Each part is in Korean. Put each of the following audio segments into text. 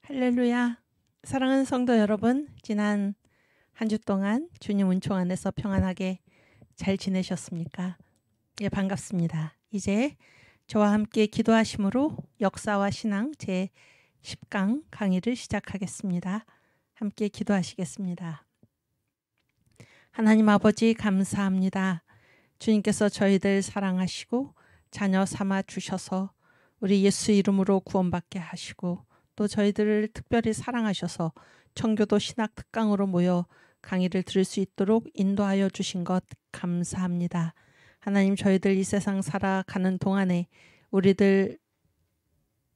할렐루야. 사랑하는 성도 여러분, 지난 한 주 동안 주님 은총 안에서 평안하게 잘 지내셨습니까? 예, 반갑습니다. 이제 저와 함께 기도하심으로 역사와 신앙 제 10강 강의를 시작하겠습니다. 함께 기도하시겠습니다. 하나님 아버지 감사합니다. 주님께서 저희들 사랑하시고 자녀 삼아 주셔서 우리 예수 이름으로 구원받게 하시고 또 저희들을 특별히 사랑하셔서 청교도 신학 특강으로 모여 강의를 들을 수 있도록 인도하여 주신 것 감사합니다. 하나님, 저희들 이 세상 살아가는 동안에 우리들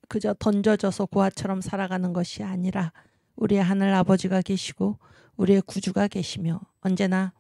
그저 던져져서 고아처럼 살아가는 것이 아니라 우리의 하늘 아버지가 계시고 우리의 구주가 계시며 언제나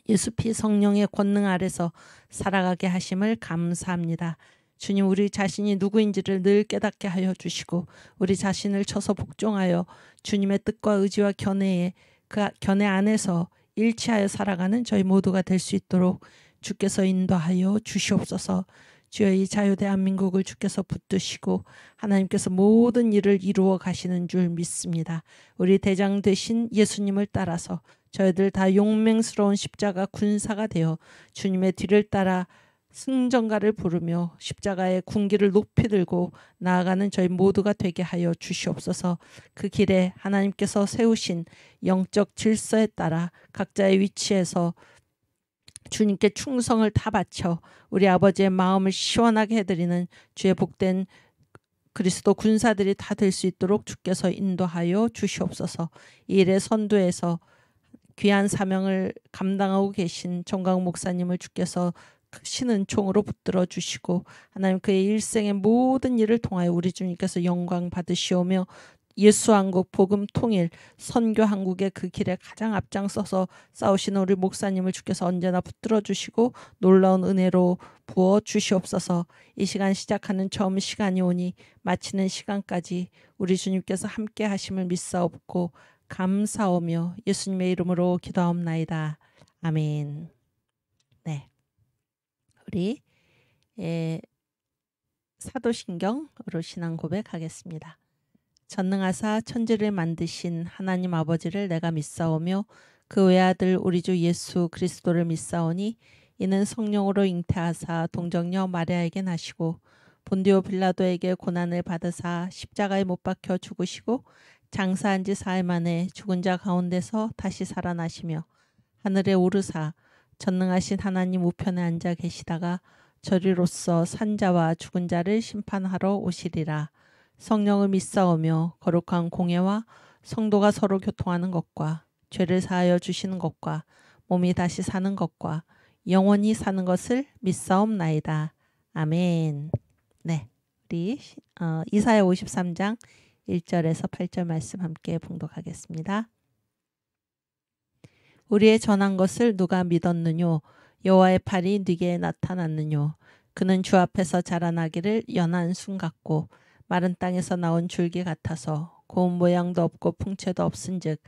예수 피 성령의 권능 아래서 살아가게 하심을 감사합니다. 주님, 우리 자신이 누구인지를 늘 깨닫게 하여 주시고 우리 자신을 쳐서 복종하여 주님의 뜻과 의지와 견해에 그 견해 안에서 일치하여 살아가는 저희 모두가 될 수 있도록 주께서 인도하여 주시옵소서. 주여, 이 자유대한민국을 주께서 붙드시고 하나님께서 모든 일을 이루어 가시는 줄 믿습니다. 우리 대장 되신 예수님을 따라서 저희들 다 용맹스러운 십자가 군사가 되어 주님의 뒤를 따라 승전가를 부르며 십자가의 군기를 높이 들고 나아가는 저희 모두가 되게 하여 주시옵소서. 그 길에 하나님께서 세우신 영적 질서에 따라 각자의 위치에서 주님께 충성을 다 바쳐 우리 아버지의 마음을 시원하게 해드리는 주의 복된 그리스도 군사들이 다 될 수 있도록 주께서 인도하여 주시옵소서. 이 일의 선두에서 귀한 사명을 감당하고 계신 정강 목사님을 주께서 크신 은총으로 붙들어 주시고 하나님, 그의 일생의 모든 일을 통하여 우리 주님께서 영광 받으시오며 예수 한국 복음 통일 선교 한국의 그 길에 가장 앞장서서 싸우시는 우리 목사님을 주께서 언제나 붙들어 주시고 놀라운 은혜로 부어 주시옵소서. 이 시간 시작하는 처음 시간이 오니 마치는 시간까지 우리 주님께서 함께 하심을 믿사옵고 감사오며 예수님의 이름으로 기도하옵나이다. 아멘. 네, 우리 사도신경으로 신앙 고백하겠습니다. 전능하사 천지를 만드신 하나님 아버지를 내가 믿사오며 그 외아들 우리 주 예수 그리스도를 믿사오니 이는 성령으로 잉태하사 동정녀 마리아에게 나시고 본디오 빌라도에게 고난을 받으사 십자가에 못 박혀 죽으시고 장사한 지 사흘 만에 죽은 자 가운데서 다시 살아나시며 하늘에 오르사 전능하신 하나님 우편에 앉아 계시다가 저리로서 산자와 죽은 자를 심판하러 오시리라. 성령을 믿사오며 거룩한 공예와 성도가 서로 교통하는 것과 죄를 사하여 주시는 것과 몸이 다시 사는 것과 영원히 사는 것을 믿사옵나이다. 아멘. 네, 우리 이사야 53장 1절에서 8절 말씀 함께 봉독하겠습니다. 우리의 전한 것을 누가 믿었느뇨? 여호와의 팔이 네게 나타났느뇨? 그는 주 앞에서 자라나기를 연한 순 같고 마른 땅에서 나온 줄기 같아서 고운 모양도 없고 풍채도 없은즉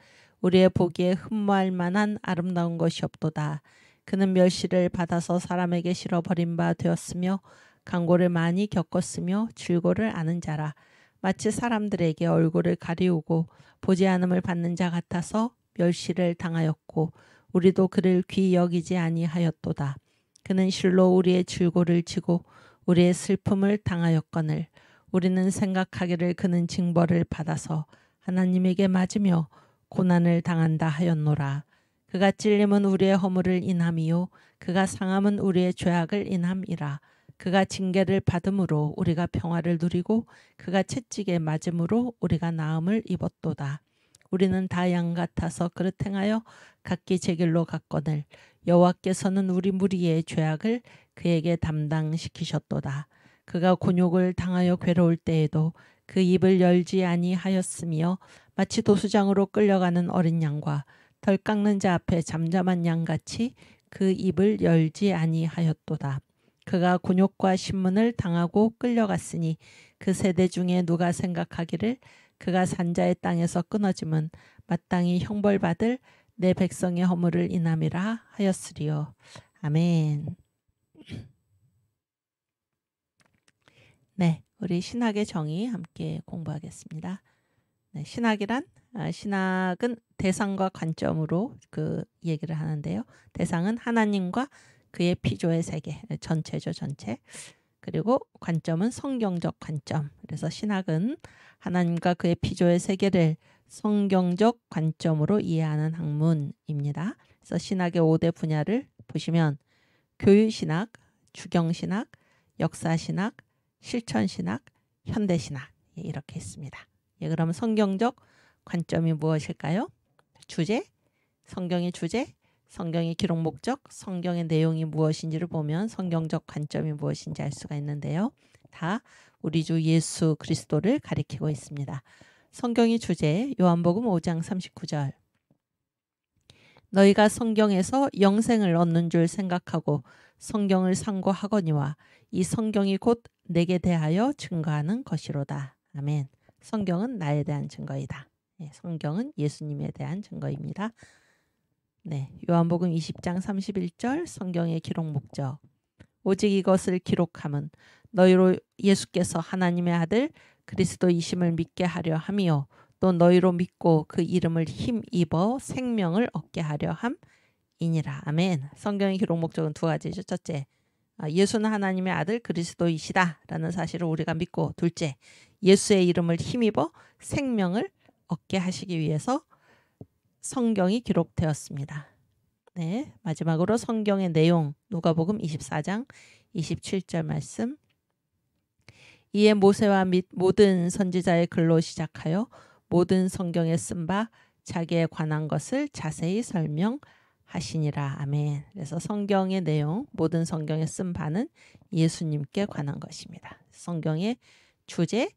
우리의 보기에 흠모할 만한 아름다운 것이 없도다. 그는 멸시를 받아서 사람에게 실어 버린 바 되었으며 강고를 많이 겪었으며 질고를 아는 자라. 마치 사람들에게 얼굴을 가리우고 보지 않음을 받는 자 같아서 멸시를 당하였고 우리도 그를 귀히 여기지 아니하였도다. 그는 실로 우리의 질고를 지고 우리의 슬픔을 당하였거늘 우리는 생각하기를 그는 징벌을 받아서 하나님에게 맞으며 고난을 당한다 하였노라. 그가 찔림은 우리의 허물을 인함이요 그가 상함은 우리의 죄악을 인함이라. 그가 징계를 받음으로 우리가 평화를 누리고 그가 채찍에 맞음으로 우리가 나음을 입었도다. 우리는 다 양 같아서 그릇 행하여 각기 제 길로 갔거늘 여호와께서는 우리 무리의 죄악을 그에게 담당시키셨도다. 그가 곤욕을 당하여 괴로울 때에도 그 입을 열지 아니하였으며 마치 도수장으로 끌려가는 어린 양과 덜 깎는 자 앞에 잠잠한 양같이 그 입을 열지 아니하였도다. 그가 곤욕과 신문을 당하고 끌려갔으니 그 세대 중에 누가 생각하기를 그가 산자의 땅에서 끊어짐은 마땅히 형벌받을 내 백성의 허물을 인함이라 하였으리요. 아멘. 네, 우리 신학의 정의 함께 공부하겠습니다. 네, 신학은 대상과 관점으로 그 얘기를 하는데요. 대상은 하나님과 그의 피조의 세계, 전체죠, 전체. 그리고 관점은 성경적 관점. 그래서 신학은 하나님과 그의 피조의 세계를 성경적 관점으로 이해하는 학문입니다. 그래서 신학의 5대 분야를 보시면 교유신학, 주경신학, 역사신학, 실천신학, 현대신학 이렇게 있습니다. 예, 그럼 성경적 관점이 무엇일까요? 주제, 성경의 주제, 성경의 기록 목적, 성경의 내용이 무엇인지를 보면 성경적 관점이 무엇인지 알 수가 있는데요. 다 우리 주 예수 그리스도를 가리키고 있습니다. 성경의 주제, 요한복음 5장 39절. 너희가 성경에서 영생을 얻는 줄 생각하고 성경을 상고하거니와 이 성경이 곧 내게 대하여 증거하는 것이로다. 아멘. 성경은 나에 대한 증거이다. 네, 성경은 예수님에 대한 증거입니다. 네, 요한복음 20장 31절 성경의 기록 목적. 오직 이것을 기록함은 너희로 예수께서 하나님의 아들 그리스도이심을 믿게 하려 함이요 또 너희로 믿고 그 이름을 힘입어 생명을 얻게 하려 함이니라. 아멘. 성경의 기록 목적은 두 가지죠. 첫째, 예수는 하나님의 아들 그리스도이시다 라는 사실을 우리가 믿고, 둘째, 예수의 이름을 힘입어 생명을 얻게 하시기 위해서 성경이 기록되었습니다. 네, 마지막으로 성경의 내용, 누가복음 24장 27절 말씀. 이에 모세와 및 모든 선지자의 글로 시작하여 모든 성경에 쓴 바 자기에 관한 것을 자세히 설명하시니라. 아멘. 그래서 성경의 내용, 모든 성경에 쓴 바는 예수님께 관한 것입니다. 성경의 주제,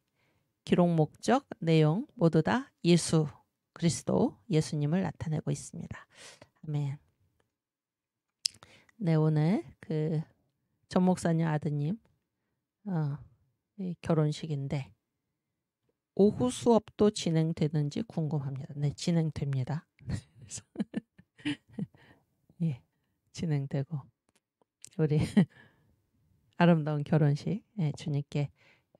기록 목적, 내용 모두 다 예수 그리스도, 예수님을 나타내고 있습니다. 아멘. 네, 오늘 그 전 목사님 아드님 결혼식인데 오후 수업도 진행되는지 궁금합니다. 네, 진행됩니다. 예, 진행되고 우리 아름다운 결혼식, 예, 주님께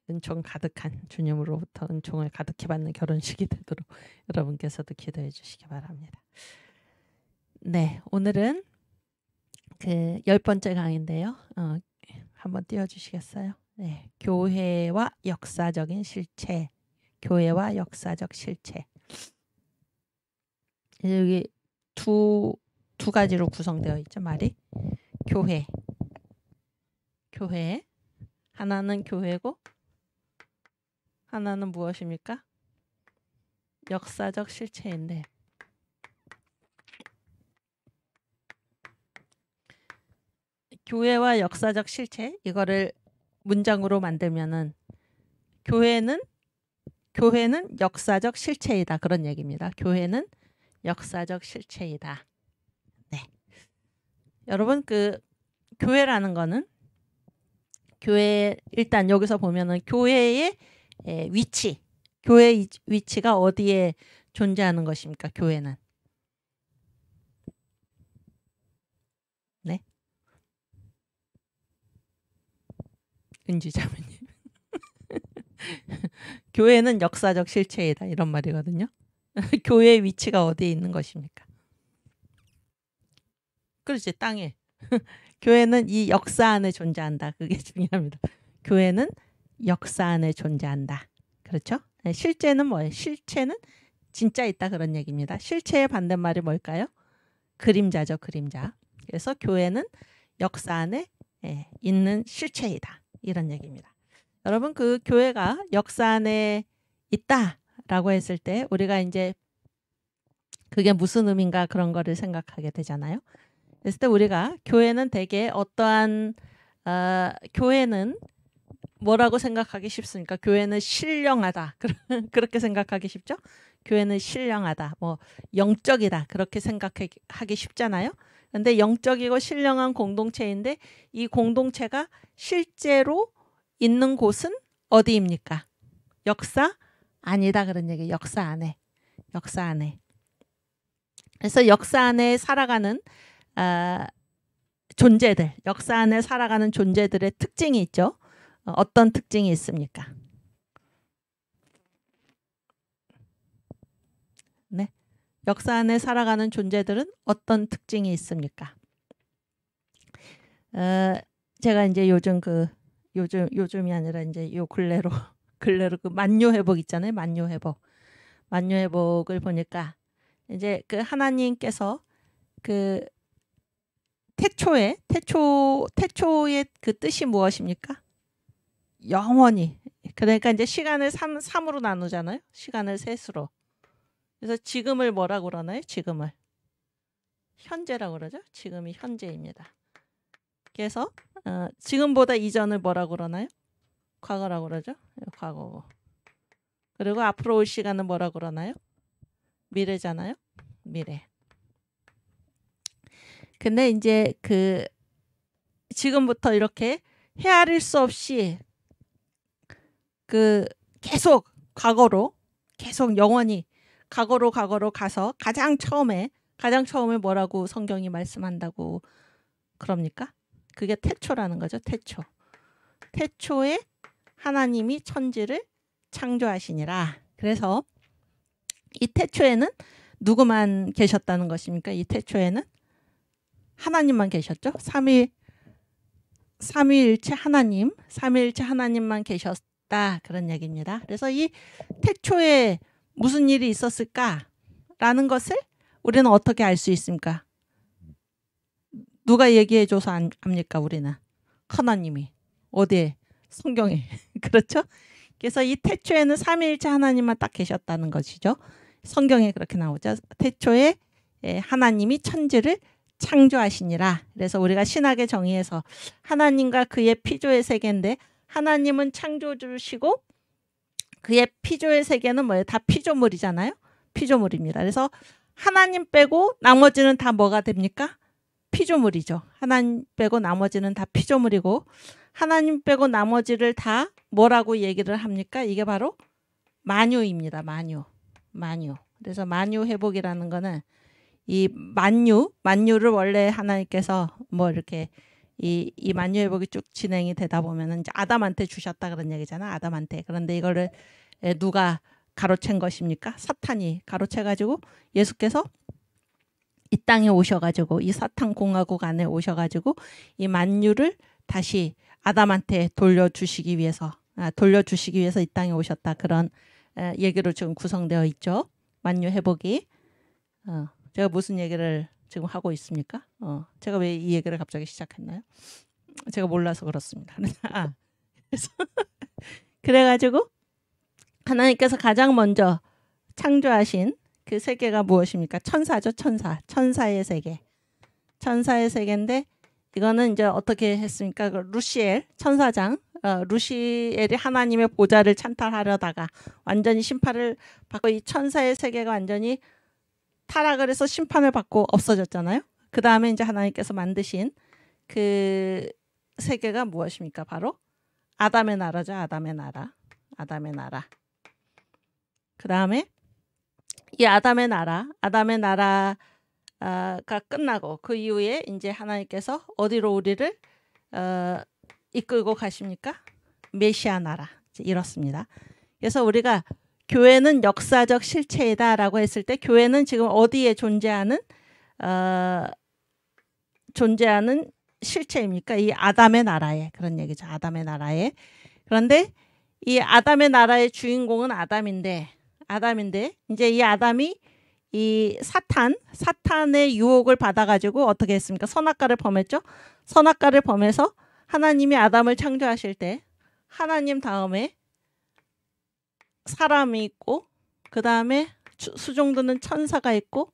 은총 가득한, 주님으로부터 은총을 가득히 받는 결혼식이 되도록 여러분께서도 기도해 주시기 바랍니다. 네, 오늘은 그 10번째 강의인데요. 한번 띄워주시겠어요? 네, 교회와 역사적인 실체. 교회와 역사적 실체. 여기 두 가지로 구성되어 있죠, 말이. 교회. 하나는 교회고 하나는 무엇입니까? 역사적 실체인데, 교회와 역사적 실체, 이거를 문장으로 만들면은 교회는 역사적 실체이다, 그런 얘기입니다. 교회는 역사적 실체이다. 네. 여러분, 그 교회라는 거는, 교회, 일단 여기서 보면은 교회의 위치, 교회의 위치가 어디에 존재하는 것입니까? 교회는. 네. 은지자매님. 교회는 역사적 실체이다, 이런 말이거든요. 교회의 위치가 어디에 있는 것입니까? 그렇지, 땅에. 교회는 이 역사 안에 존재한다. 그게 중요합니다. 교회는 역사 안에 존재한다. 그렇죠? 네, 실제는 뭐예요? 실체는 진짜 있다, 그런 얘기입니다. 실체의 반대말이 뭘까요? 그림자죠, 그림자. 그래서 교회는 역사 안에 있는 실체이다, 이런 얘기입니다. 여러분, 그 교회가 역사 안에 있다라고 했을 때 우리가 이제 그게 무슨 의미인가, 그런 거를 생각하게 되잖아요. 그랬을 때 우리가 교회는 되게 어떠한 교회는 뭐라고 생각하기 쉽습니까? 교회는 신령하다. 그렇게 생각하기 쉽죠? 교회는 신령하다, 뭐 영적이다, 그렇게 생각하기 쉽잖아요. 근데 영적이고 신령한 공동체인데 이 공동체가 실제로 있는 곳은 어디입니까? 역사 아니다, 그런 얘기. 역사 안에. 그래서 역사 안에 살아가는 존재들, 역사 안에 살아가는 존재들의 특징이 있죠. 어떤 특징이 있습니까? 네. 역사 안에 살아가는 존재들은 어떤 특징이 있습니까? 제가 이제 요즘이 아니라 이제 요 근래로 그 만유 회복 있잖아요. 만유 회복을 보니까 이제 그 하나님께서 그 태초의 그 뜻이 무엇입니까? 영원히. 그러니까 이제 시간을 3으로 나누잖아요. 시간을 셋으로. 그래서 지금을 뭐라고 그러나요? 지금을 현재라고 그러죠. 지금이 현재입니다. 그래서 지금보다 이전을 뭐라고 그러나요? 과거라고 그러죠. 과거고. 그리고 앞으로 올 시간은 뭐라고 그러나요? 미래잖아요. 미래. 근데 이제 그 지금부터 이렇게 헤아릴 수 없이 그 계속 과거로 계속 영원히 과거로 가서 가장 처음에 뭐라고 성경이 말씀한다고 그럽니까? 그게 태초라는 거죠. 태초에 하나님이 천지를 창조하시니라. 그래서 이 태초에는 누구만 계셨다는 것입니까? 이 태초에는 하나님만 계셨죠. 삼위일체 하나님만 계셨다. 그런 얘기입니다. 그래서 이 태초에 무슨 일이 있었을까라는 것을 우리는 어떻게 알 수 있습니까? 누가 얘기해줘서 압니까? 우리는 하나님이 어디에? 성경에. 그렇죠? 그래서 이 태초에는 삼위일체 하나님만 딱 계셨다는 것이죠. 성경에 그렇게 나오죠. 태초에 하나님이 천지를 창조하시니라. 그래서 우리가 신학의 정의에서 하나님과 그의 피조의 세계인데 하나님은 창조주시고 그의 피조의 세계는 뭐예요? 다 피조물이잖아요. 피조물입니다. 그래서 하나님 빼고 나머지는 다 뭐가 됩니까? 피조물이죠. 하나님 빼고 나머지는 다 피조물이고 하나님 빼고 나머지를 다 뭐라고 얘기를 합니까? 이게 바로 만유입니다. 만유. 그래서 만유 회복이라는 거는 이 만유를 원래 하나님께서 뭐 이렇게 이 만유 회복이 쭉 진행이 되다 보면은 이제 아담한테 주셨다 그런 얘기잖아. 아담한테. 그런데 이거를 누가 가로챈 것입니까? 사탄이 가로채가지고 예수께서 이 땅에 오셔가지고 이 사탄 공화국 안에 오셔가지고 이 만유를 다시 아담한테 돌려주시기 위해서 이 땅에 오셨다. 그런 얘기로 지금 구성되어 있죠. 만유 회복이. 제가 무슨 얘기를 지금 하고 있습니까? 제가 왜 이 얘기를 갑자기 시작했나요? 제가 몰라서 그렇습니다. 그래서 그래가지고 하나님께서 가장 먼저 창조하신 그 세계가 무엇입니까? 천사죠. 천사의 세계. 천사의 세계인데 이거는 이제 어떻게 했습니까? 루시엘 천사장 루시엘이 하나님의 보좌를 찬탈하려다가 완전히 심판을 받고 이 천사의 세계가 완전히 타락을 해서 심판을 받고 없어졌잖아요. 그 다음에 이제 하나님께서 만드신 그 세계가 무엇입니까? 바로 아담의 나라죠. 아담의 나라. 그 다음에 이 아담의 나라가 끝나고 그 이후에 이제 하나님께서 어디로 우리를 이끌고 가십니까? 메시아 나라. 이렇습니다. 그래서 우리가 교회는 역사적 실체이다라고 했을 때 교회는 지금 어디에 존재하는 실체입니까? 이 아담의 나라에. 그런 얘기죠. 아담의 나라에. 그런데 이 아담의 나라의 주인공은 아담인데 이제 이 아담이 이 사탄의 유혹을 받아가지고 어떻게 했습니까? 선악과를 범했죠. 선악과를 범해서 하나님이 아담을 창조하실 때 하나님 다음에 사람이 있고 그 다음에 수종드는 천사가 있고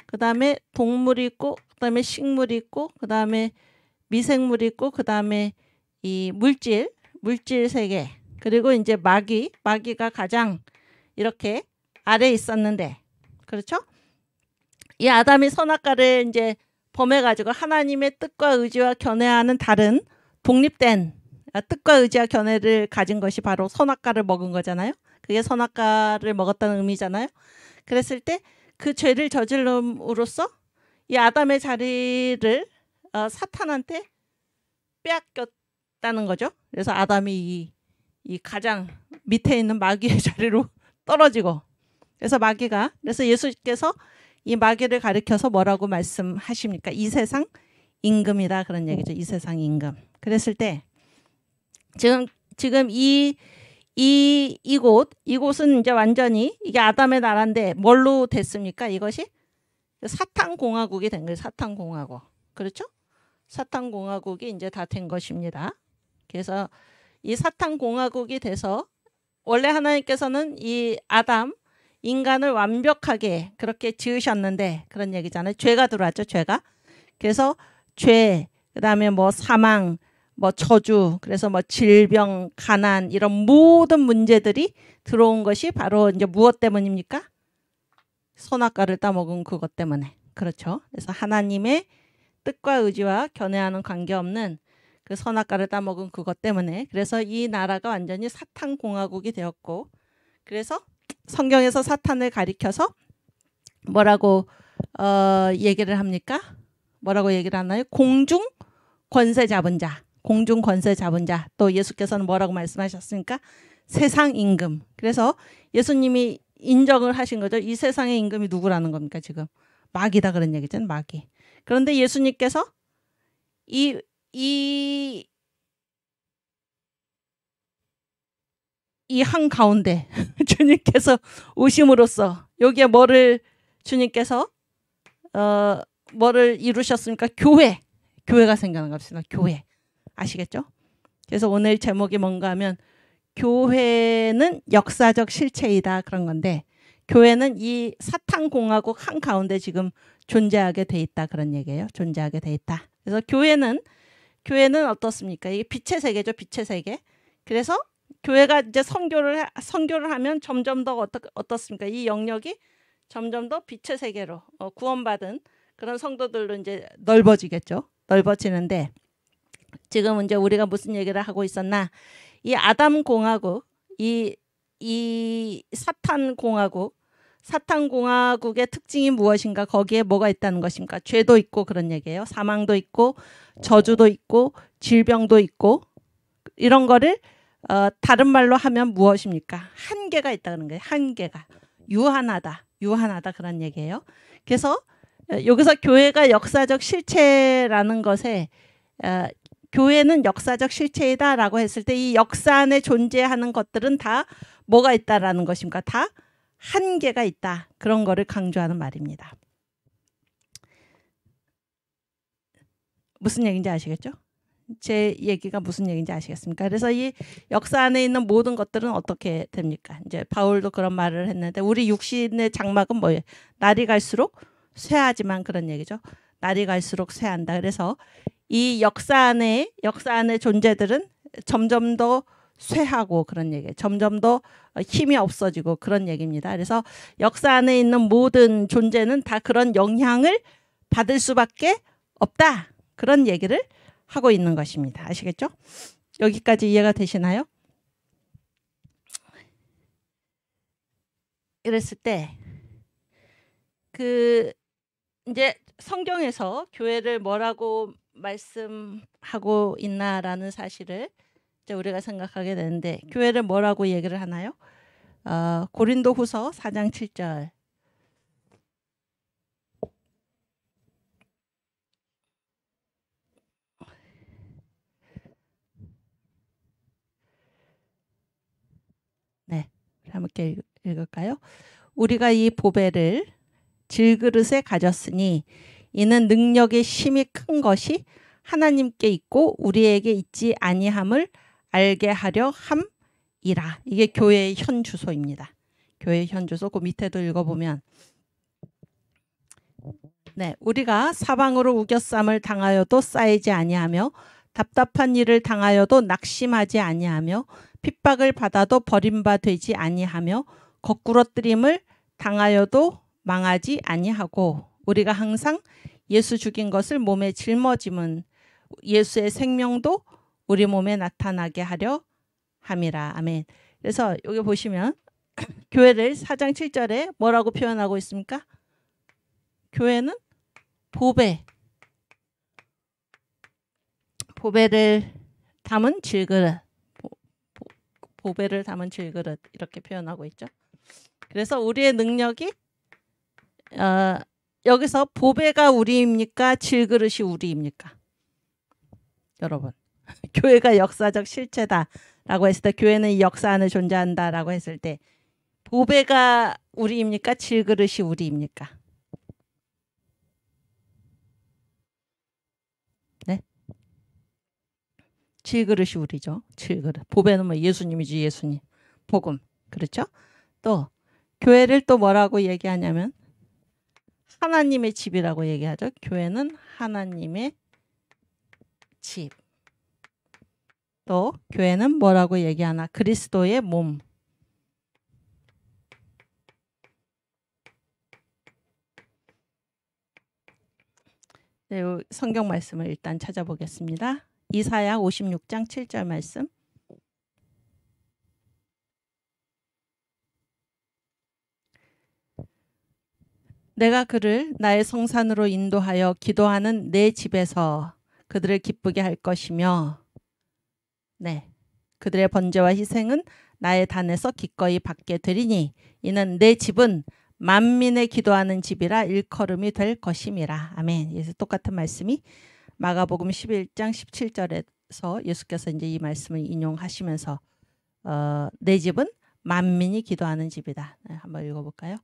그 다음에 동물이 있고 그 다음에 식물이 있고 그 다음에 미생물이 있고 그 다음에 이 물질 세계 그리고 이제 마귀가 가장 이렇게 아래에 있었는데 그렇죠? 이 아담이 선악과를 이제 범해가지고 하나님의 뜻과 의지와 견해하는 다른 독립된 뜻과 의지와 견해를 가진 것이 바로 선악과를 먹은 거잖아요. 그게 선악과를 먹었다는 의미잖아요. 그랬을 때 그 죄를 저질름으로써 이 아담의 자리를 사탄한테 있다는 거죠. 그래서 아담이 이 가장 밑에 있는 마귀의 자리로 떨어지고, 그래서 예수께서 이 마귀를 가리켜서 뭐라고 말씀하십니까? 이 세상 임금이다, 그런 얘기죠. 이 세상 임금. 그랬을 때 지금 이곳은 이제 완전히 이게 아담의 나라인데 뭘로 됐습니까? 이것이 사탄 공화국이 된 거예요. 사탄 공화국. 그렇죠? 사탄 공화국이 이제 다 된 것입니다. 그래서 이 사탄 공화국이 돼서 원래 하나님께서는 이 아담 인간을 완벽하게 그렇게 지으셨는데, 그런 얘기잖아요. 죄가 들어왔죠. 죄가. 그래서 죄, 그다음에 뭐 사망, 뭐 저주, 그래서 뭐 질병, 가난, 이런 모든 문제들이 들어온 것이 바로 이제 무엇 때문입니까? 선악과를 따먹은 그것 때문에. 그렇죠. 그래서 하나님의 뜻과 의지와 견해하는 관계없는 그 선악과를 따먹은 그것 때문에, 그래서 이 나라가 완전히 사탄 공화국이 되었고, 그래서 성경에서 사탄을 가리켜서 뭐라고 얘기를 합니까? 뭐라고 얘기를 하나요? 공중 권세 잡은 자, 공중 권세 잡은 자. 또 예수께서는 뭐라고 말씀하셨습니까? 세상 임금. 그래서 예수님이 인정을 하신 거죠. 이 세상의 임금이 누구라는 겁니까? 지금 마귀다, 그런 얘기잖아요. 마귀. 그런데 예수님께서 이 한가운데 주님께서 오심으로써 여기에 뭐를 주님께서 뭐를 이루셨습니까? 교회가 생겨난 겁니다. 교회. 아시겠죠? 그래서 오늘 제목이 뭔가 하면 교회는 역사적 실체이다, 그런 건데, 교회는 이 사탄 공화국 한가운데 지금 존재하게 돼 있다, 그런 얘기예요. 존재하게 돼 있다. 그래서 교회는 어떻습니까? 이게 빛의 세계죠. 빛의 세계. 그래서 교회가 이제 선교를 하면 점점 더 어떻습니까? 이 영역이 점점 더 빛의 세계로 구원받은 그런 성도들로 이제 넓어지겠죠. 넓어지는데, 지금 이제 우리가 무슨 얘기를 하고 있었나? 이 아담 공화국, 이 사탄 공화국의 특징이 무엇인가? 거기에 뭐가 있다는 것입니까? 죄도 있고 그런 얘기예요. 사망도 있고 저주도 있고 질병도 있고, 이런 거를 다른 말로 하면 무엇입니까? 한계가 있다는 거예요. 한계가. 유한하다 그런 얘기예요. 그래서 여기서 교회가 역사적 실체라는 것에 교회는 역사적 실체이다라고 했을 때, 이 역사 안에 존재하는 것들은 다 뭐가 있다라는 것입니까? 다 한계가 있다. 그런 거를 강조하는 말입니다. 무슨 얘기인지 아시겠죠? 제 얘기가 무슨 얘기인지 아시겠습니까? 그래서 이 역사 안에 있는 모든 것들은 어떻게 됩니까? 이제 바울도 그런 말을 했는데, 우리 육신의 장막은 뭐예요? 날이 갈수록 쇠하지만, 그런 얘기죠. 날이 갈수록 쇠한다. 그래서 이 역사 안에 존재들은 점점 더 쇠하고, 그런 얘기예요. 점점 더 힘이 없어지고, 그런 얘기입니다. 그래서 역사 안에 있는 모든 존재는 다 그런 영향을 받을 수밖에 없다. 그런 얘기를 하고 있는 것입니다. 아시겠죠? 여기까지 이해가 되시나요? 이랬을 때 이제 성경에서 교회를 뭐라고 말씀하고 있나라는 사실을 이제 우리가 생각하게 되는데, 교회를 뭐라고 얘기를 하나요? 고린도후서 4장 7절. 네, 함께 읽을까요? 우리가 이 보배를 질그릇에 가졌으니 이는 능력의 힘이 큰 것이 하나님께 있고 우리에게 있지 아니함을 알게 하려 함이라. 이게 교회의 현 주소입니다. 교회의 현 주소. 그 밑에도 읽어보면, 네, 우리가 사방으로 우겨쌈을 당하여도 쌓이지 아니하며 답답한 일을 당하여도 낙심하지 아니하며 핍박을 받아도 버림받지 아니하며 거꾸러뜨림을 당하여도 망하지 아니하고, 우리가 항상 예수 죽인 것을 몸에 짊어짐은 예수의 생명도 우리 몸에 나타나게 하려 함이라. 아멘. 그래서 여기 보시면 교회를 4장 7절에 뭐라고 표현하고 있습니까? 교회는 보배를 담은 질그릇, 보배를 담은 질그릇 이렇게 표현하고 있죠. 그래서 우리의 능력이 여기서 보배가 우리입니까? 질그릇이 우리입니까? 여러분, 교회가 역사적 실체다라고 했을 때, 교회는 이 역사 안에 존재한다라고 했을 때 보배가 우리입니까? 질그릇이 우리입니까? 네? 질그릇이 우리죠. 질그릇. 보배는 뭐 예수님이지, 예수님. 복음. 그렇죠? 또 교회를 또 뭐라고 얘기하냐면 하나님의 집이라고 얘기하죠. 교회는 하나님의 집. 또 교회는 뭐라고 얘기하나? 그리스도의 몸. 네, 성경 말씀을 일단 찾아보겠습니다. 이사야 56장 7절 말씀. 내가 그를 나의 성산으로 인도하여 기도하는 내 집에서 그들을 기쁘게 할 것이며, 네, 그들의 번제와 희생은 나의 단에서 기꺼이 받게 되리니 이는 내 집은 만민의 기도하는 집이라 일컬음이 될 것임이라. 아멘. 그래서 똑같은 말씀이 마가복음 11장 17절에서 예수께서 이제 이 말씀을 인용하시면서 내 집은 만민이 기도하는 집이다. 네, 한번 읽어볼까요?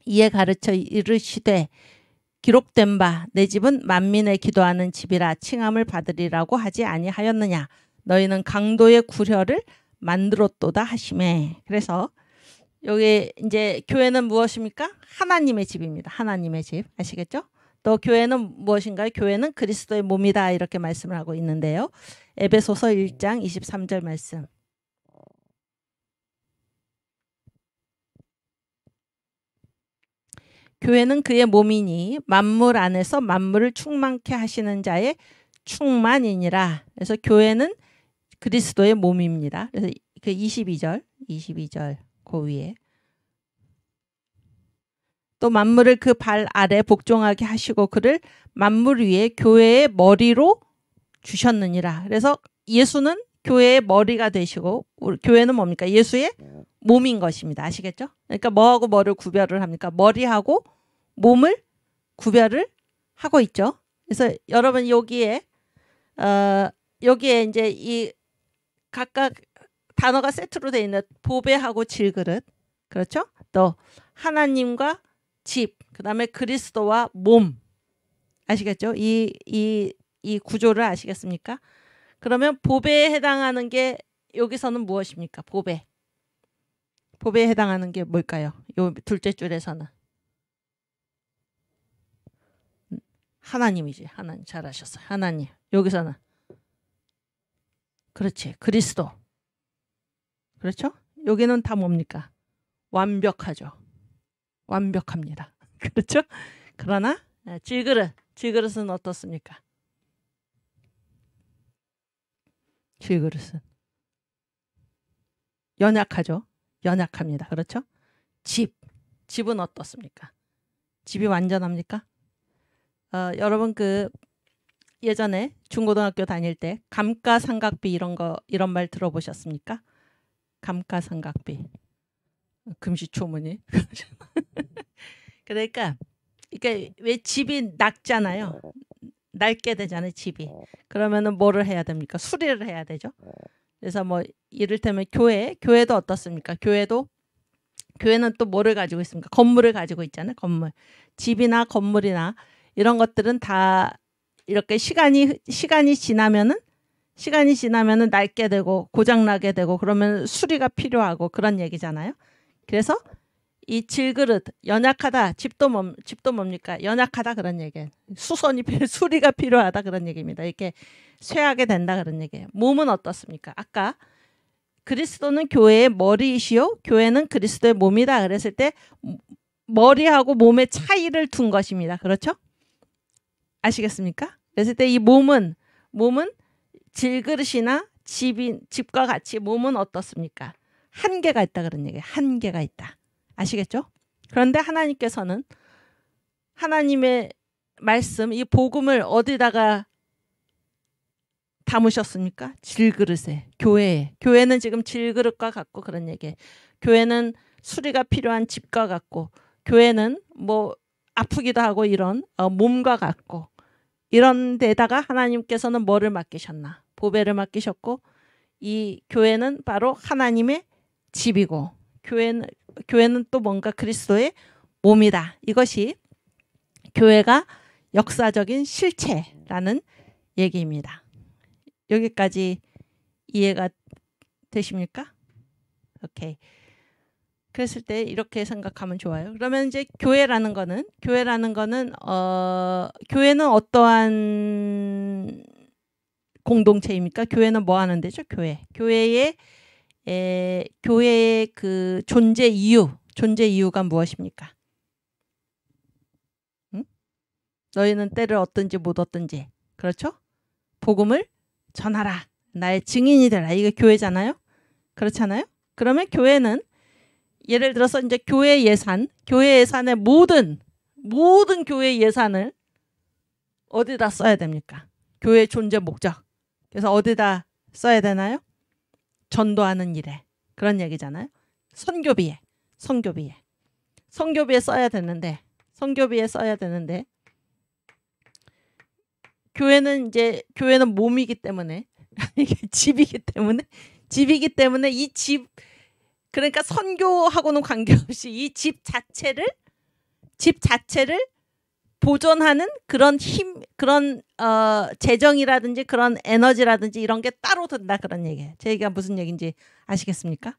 이에 가르쳐 이르시되 기록된 바 내 집은 만민의 기도하는 집이라 칭함을 받으리라고 하지 아니하였느냐. 너희는 강도의 구려를 만들었도다 하시매. 그래서 여기 이제 교회는 무엇입니까? 하나님의 집입니다. 하나님의 집. 아시겠죠? 또 교회는 무엇인가요? 교회는 그리스도의 몸이다. 이렇게 말씀을 하고 있는데요. 에베소서 1장 23절 말씀. 교회는 그의 몸이니 만물 안에서 만물을 충만케 하시는 자의 충만이니라. 그래서 교회는 그리스도의 몸입니다. 그래서 그 22절 그 위에 또 만물을 그 발 아래 복종하게 하시고 그를 만물 위에 교회의 머리로 주셨느니라. 그래서 예수는 교회의 머리가 되시고 교회는 뭡니까? 예수의 몸인 것입니다. 아시겠죠? 그러니까 뭐하고 뭐를 구별을 합니까? 머리하고 몸을 구별을 하고 있죠. 그래서 여러분 여기에 이제 이 각각 단어가 세트로 되어 있는 보배하고 질그릇, 그렇죠? 또 하나님과 집, 그다음에 그리스도와 몸, 아시겠죠? 이 구조를 아시겠습니까? 그러면 보배에 해당하는 게 여기서는 무엇입니까? 보배에 해당하는 게 뭘까요? 요 둘째 줄에서는 하나님이지. 하나님 잘하셨어요. 하나님. 여기서는 그렇지. 그리스도. 그렇죠? 여기는 다 뭡니까? 완벽하죠. 완벽합니다. 그렇죠? 그러나 질그릇은 어떻습니까? 질그릇은 연약하죠. 연약합니다. 그렇죠? 집은 어떻습니까? 집이 완전합니까? 여러분 그 예전에 중고등학교 다닐 때 감가상각비 이런 말 들어보셨습니까? 감가상각비. 금시초문이. 그러니까 이게 왜 집이 낡잖아요. 낡게 되잖아요, 집이. 그러면은 뭐를 해야 됩니까? 수리를 해야 되죠. 그래서 뭐 이를테면 교회도 어떻습니까? 교회는 또 뭐를 가지고 있습니까? 건물을 가지고 있잖아요. 건물. 집이나 건물이나 이런 것들은 다 이렇게 시간이 지나면은 낡게 되고 고장나게 되고 그러면 수리가 필요하고 그런 얘기잖아요. 그래서 이 질그릇 연약하다. 집도 뭡니까? 연약하다 그런 얘기예요. 수리가 필요하다 그런 얘기입니다. 이렇게 쇠하게 된다 그런 얘기예요. 몸은 어떻습니까? 아까 그리스도는 교회의 머리이시요 교회는 그리스도의 몸이다 그랬을 때 머리하고 몸의 차이를 둔 것입니다. 그렇죠? 아시겠습니까? 그랬을 때 이 몸은 질그릇이나 집과 같이 몸은 어떻습니까? 한계가 있다 그런 얘기예요. 한계가 있다. 아시겠죠? 그런데 하나님께서는 하나님의 말씀, 이 복음을 어디다가 담으셨습니까? 질그릇에, 교회에. 교회는 지금 질그릇과 같고 그런 얘기예요. 교회는 수리가 필요한 집과 같고, 교회는 뭐 아프기도 하고 이런 몸과 같고, 이런 데다가 하나님께서는 뭐를 맡기셨나? 보배를 맡기셨고, 이 교회는 바로 하나님의 집이고, 교회는 또 뭔가 그리스도의 몸이다. 이것이 교회가 역사적인 실체라는 얘기입니다. 여기까지 이해가 되십니까? 오케이. 그랬을 때 이렇게 생각하면 좋아요. 그러면 이제 교회라는 거는 교회는 어떠한 공동체입니까? 교회는 뭐 하는 데죠? 교회의 그 존재 이유가 무엇입니까? 응? 너희는 때를 얻든지 못 얻든지, 그렇죠? 복음을 전하라. 나의 증인이 되라. 이게 교회잖아요. 그렇잖아요. 그러면 교회는 예를 들어서 이제 교회 예산의 모든 교회 예산을 어디다 써야 됩니까? 교회 존재 목적. 그래서 어디다 써야 되나요? 전도하는 일에. 그런 얘기잖아요. 선교비에 써야 되는데 교회는 몸이기 때문에 이게 집이기 때문에 이 집, 그러니까 선교하고는 관계없이 이 집 자체를 보존하는 그런 힘, 그런 재정이라든지 그런 에너지라든지 이런 게 따로 든다, 그런 얘기예요. 제 얘기가 무슨 얘기인지 아시겠습니까?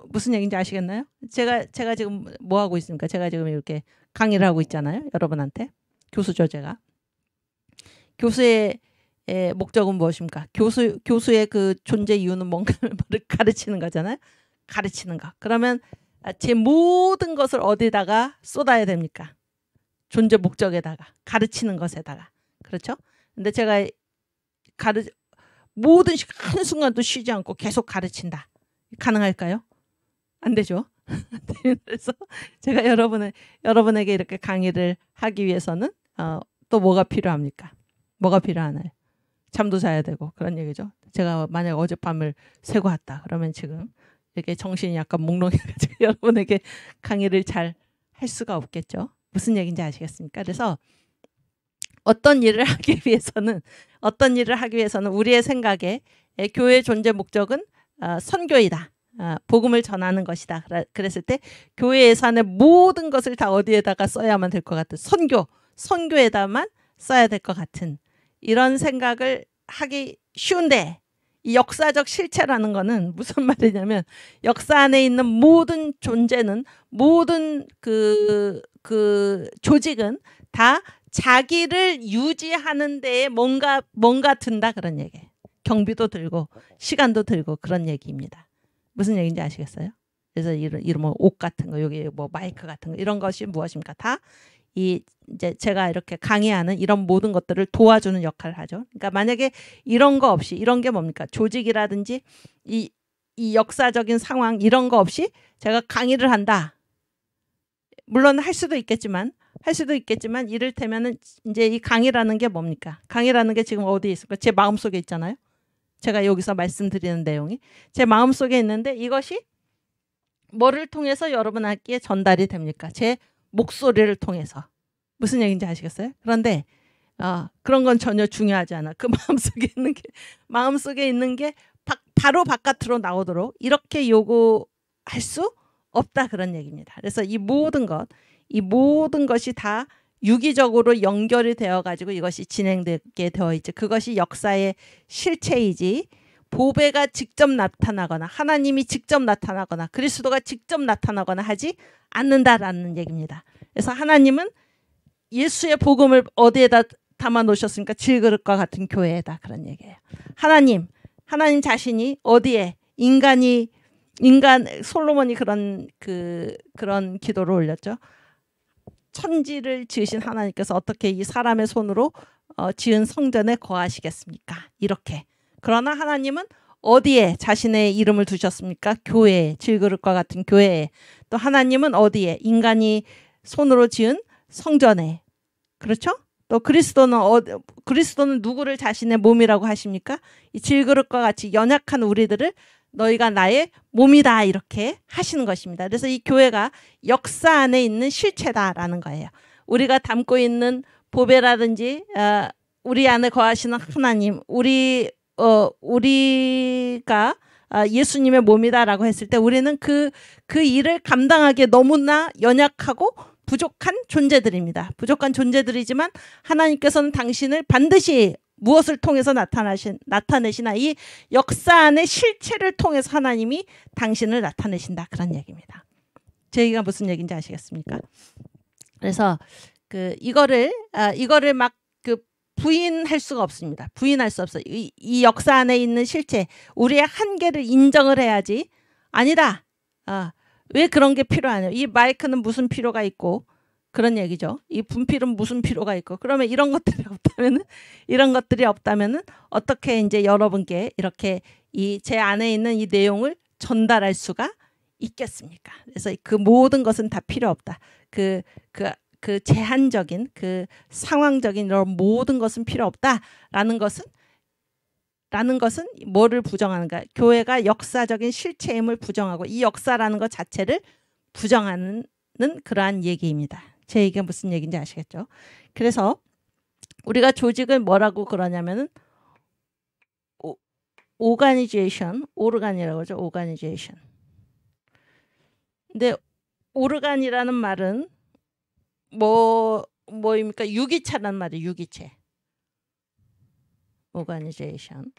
무슨 얘기인지 아시겠나요? 제가 지금 뭐 하고 있습니까? 제가 지금 이렇게 강의를 하고 있잖아요. 여러분한테. 교수죠, 제가. 교수의 목적은 무엇입니까? 교수의 그 존재 이유는 뭔가를 가르치는 거잖아요. 가르치는 거. 그러면 제 모든 것을 어디다가 쏟아야 됩니까? 존재 목적에다가, 가르치는 것에다가. 그렇죠? 근데 제가 모든 한순간도 쉬지 않고 계속 가르친다. 가능할까요? 안 되죠. 그래서 제가 여러분에게 이렇게 강의를 하기 위해서는 또 뭐가 필요합니까? 뭐가 필요하나요? 잠도 자야 되고 그런 얘기죠. 제가 만약 어젯밤을 새고 왔다 그러면 지금 이렇게 정신이 약간 몽롱해가지고 여러분에게 강의를 잘 할 수가 없겠죠. 무슨 얘기인지 아시겠습니까? 그래서 어떤 일을 하기 위해서는 우리의 생각에 교회의 존재 목적은 선교이다. 복음을 전하는 것이다. 그랬을 때 교회 예산의 모든 것을 다 어디에다가 써야만 될 것 같은, 선교에다만 써야 될 것 같은 이런 생각을 하기 쉬운데, 이 역사적 실체라는 거는 무슨 말이냐면 역사 안에 있는 모든 존재는, 모든 그 조직은 다 자기를 유지하는 데에 뭔가 든다, 그런 얘기예요. 경비도 들고 시간도 들고 그런 얘기입니다. 무슨 얘기인지 아시겠어요? 그래서 이런 뭐 옷 같은 거, 여기 뭐 마이크 같은 거, 이런 것이 무엇입니까? 다 이제 제가 이렇게 강의하는 이런 모든 것들을 도와주는 역할을 하죠. 그러니까 만약에 이런 거 없이, 이런 게 뭡니까? 조직이라든지 이 역사적인 상황, 이런 거 없이 제가 강의를 한다. 물론 할 수도 있겠지만 이를테면은 이제 이 강의라는 게 뭡니까? 강의라는 게 지금 어디에 있을까? 제 마음속에 있잖아요. 제가 여기서 말씀드리는 내용이 제 마음속에 있는데 이것이 뭐를 통해서 여러분에게 전달이 됩니까? 제 목소리를 통해서. 무슨 얘기인지 아시겠어요? 그런데 그런 건 전혀 중요하지 않아. 그 마음속에 있는 게 바로 바깥으로 나오도록 이렇게 요구할 수 없다, 그런 얘기입니다. 그래서 이 모든 것이 다 유기적으로 연결이 되어 가지고 이것이 진행되게 되어 있지. 그것이 역사의 실체이지, 보배가 직접 나타나거나 하나님이 직접 나타나거나 그리스도가 직접 나타나거나 하지 않는다라는 얘기입니다. 그래서 하나님은 예수의 복음을 어디에다 담아 놓으셨습니까? 질그릇과 같은 교회에다, 그런 얘기예요. 하나님 자신이 어디에, 솔로몬이 그런 기도를 올렸죠. 천지를 지으신 하나님께서 어떻게 이 사람의 손으로 지은 성전에 거하시겠습니까? 이렇게. 그러나 하나님은 어디에 자신의 이름을 두셨습니까? 교회에, 질그릇과 같은 교회에. 또 하나님은 어디에? 인간이 손으로 지은 성전에. 그렇죠? 또 그리스도는 누구를 자신의 몸이라고 하십니까? 이 질그릇과 같이 연약한 우리들을 너희가 나의 몸이다 이렇게 하시는 것입니다. 그래서 이 교회가 역사 안에 있는 실체다라는 거예요. 우리가 담고 있는 보배라든지 우리 안에 거하시는 하나님, 우리가 예수님의 몸이다라고 했을 때 우리는 그 일을 감당하기에 너무나 연약하고 부족한 존재들입니다. 부족한 존재들이지만 하나님께서는 당신을 반드시 무엇을 통해서 나타내시나 이 역사 안의 실체를 통해서 하나님이 당신을 나타내신다. 그런 얘기입니다. 제 얘기가 무슨 얘기인지 아시겠습니까? 그래서 이거를 막 부인할 수가 없습니다. 부인할 수 없어요. 이 역사 안에 있는 실체, 우리의 한계를 인정을 해야지. 아니다. 왜 그런 게 필요하냐. 이 마이크는 무슨 필요가 있고 그런 얘기죠. 이 분필은 무슨 필요가 있고 그러면 이런 것들이 없다면은 어떻게 이제 여러분께 이렇게 제 안에 있는 이 내용을 전달할 수가 있겠습니까? 그래서 그 모든 것은 다 필요 없다. 그 제한적인 상황적인 이런 모든 것은 필요 없다라는 것은 뭐를 부정하는가? 교회가 역사적인 실체임을 부정하고 이 역사라는 것 자체를 부정하는 그러한 얘기입니다. 제 얘기가 무슨 얘기인지 아시겠죠? 그래서 우리가 조직을 뭐라고 그러냐면은 오르간이라고 하죠. 오가니제이션. 근데 오르간이라는 말은 뭐입니까? 유기체란 말이에요. 유기체. 오가니제이션.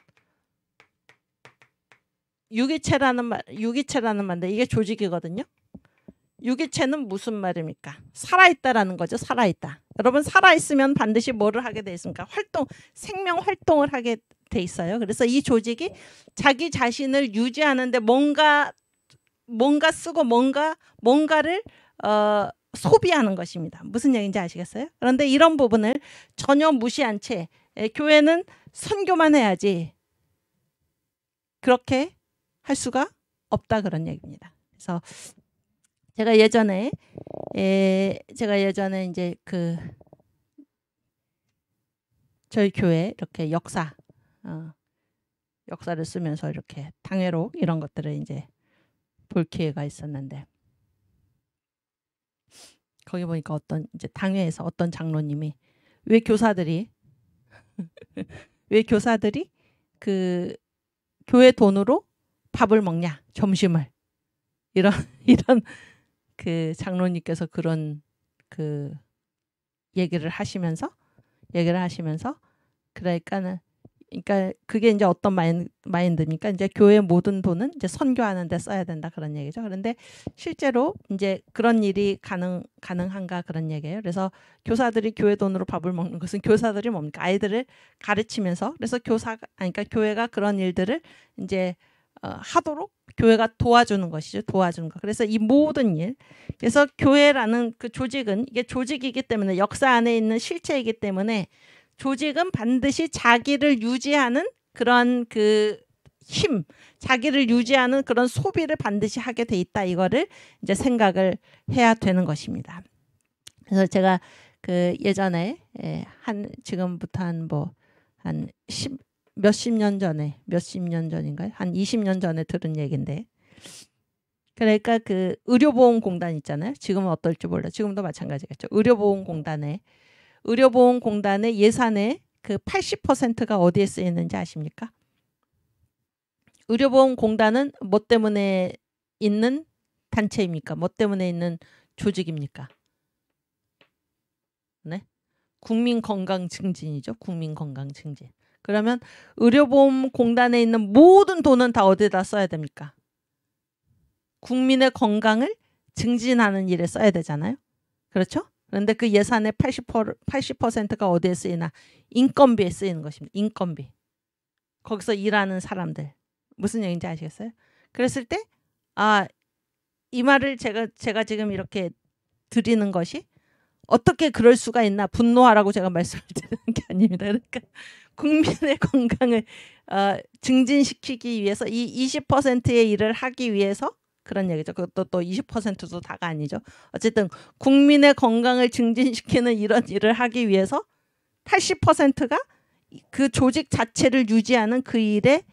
유기체라는 말인데 이게 조직이거든요. 유기체는 무슨 말입니까? 살아있다라는 거죠. 살아있다. 여러분 살아있으면 반드시 뭐를 하게 돼 있습니까? 생명 활동을 하게 돼 있어요. 그래서 이 조직이 자기 자신을 유지하는데 뭔가 쓰고 뭔가를 소비하는 것입니다. 무슨 얘기인지 아시겠어요? 그런데 이런 부분을 전혀 무시한 채 교회는 선교만 해야지 그렇게 할 수가 없다 그런 얘기입니다. 그래서 제가 예전에 이제 저희 교회 이렇게 역사를 쓰면서 이렇게 당회록 이런 것들을 이제 볼 기회가 있었는데 거기 보니까 이제 당회에서 어떤 장로님이 왜 교사들이 그 교회 돈으로 밥을 먹냐 점심을 이런 그 장로님께서 그런 얘기를 하시면서 그러니까 그게 이제 어떤 마인드입니까? 이제 교회 모든 돈은 이제 선교하는 데 써야 된다 그런 얘기죠. 그런데 실제로 이제 그런 일이 가능한가 그런 얘기예요. 그래서 교사들이 교회 돈으로 밥을 먹는 것은 교사들이 뭡니까? 아이들을 가르치면서 그래서 그러니까 교회가 그런 일들을 이제 하도록 교회가 도와주는 것이죠. 도와주는 것. 그래서 이 모든 일. 그래서 교회라는 그 조직은 이게 조직이기 때문에 역사 안에 있는 실체이기 때문에 조직은 반드시 자기를 유지하는 그런 힘, 자기를 유지하는 그런 소비를 반드시 하게 돼 있다. 이거를 이제 생각을 해야 되는 것입니다. 그래서 제가 예전에 지금부터 한 몇십 년 전인가요? 한 20년 전에 들은 얘기인데 그러니까 의료보험공단 있잖아요. 지금은 어떨지 몰라요. 지금도 마찬가지겠죠. 의료보험공단의 예산의 80%가 어디에 쓰이는지 아십니까? 의료보험공단은 뭐 때문에 있는 단체입니까? 뭐 때문에 있는 조직입니까? 네? 국민건강증진이죠. 국민건강증진. 그러면 의료보험공단에 있는 모든 돈은 다 어디에다 써야 됩니까? 국민의 건강을 증진하는 일에 써야 되잖아요. 그렇죠? 그런데 그 예산의 80%가 어디에 쓰이나? 인건비에 쓰이는 것입니다. 인건비. 거기서 일하는 사람들. 무슨 얘기인지 아시겠어요? 그랬을 때 이 말을 제가 지금 이렇게 드리는 것이 어떻게 그럴 수가 있나 분노하라고 제가 말씀을 드리는 게 아닙니다. 그러니까 국민의 건강을 증진시키기 위해서 이 20%의 일을 하기 위해서 그런 얘기죠. 그것도 또 20%도 다가 아니죠. 어쨌든 국민의 건강을 증진시키는 이런 일을 하기 위해서 80%가 그 조직 자체를 유지하는 그 일이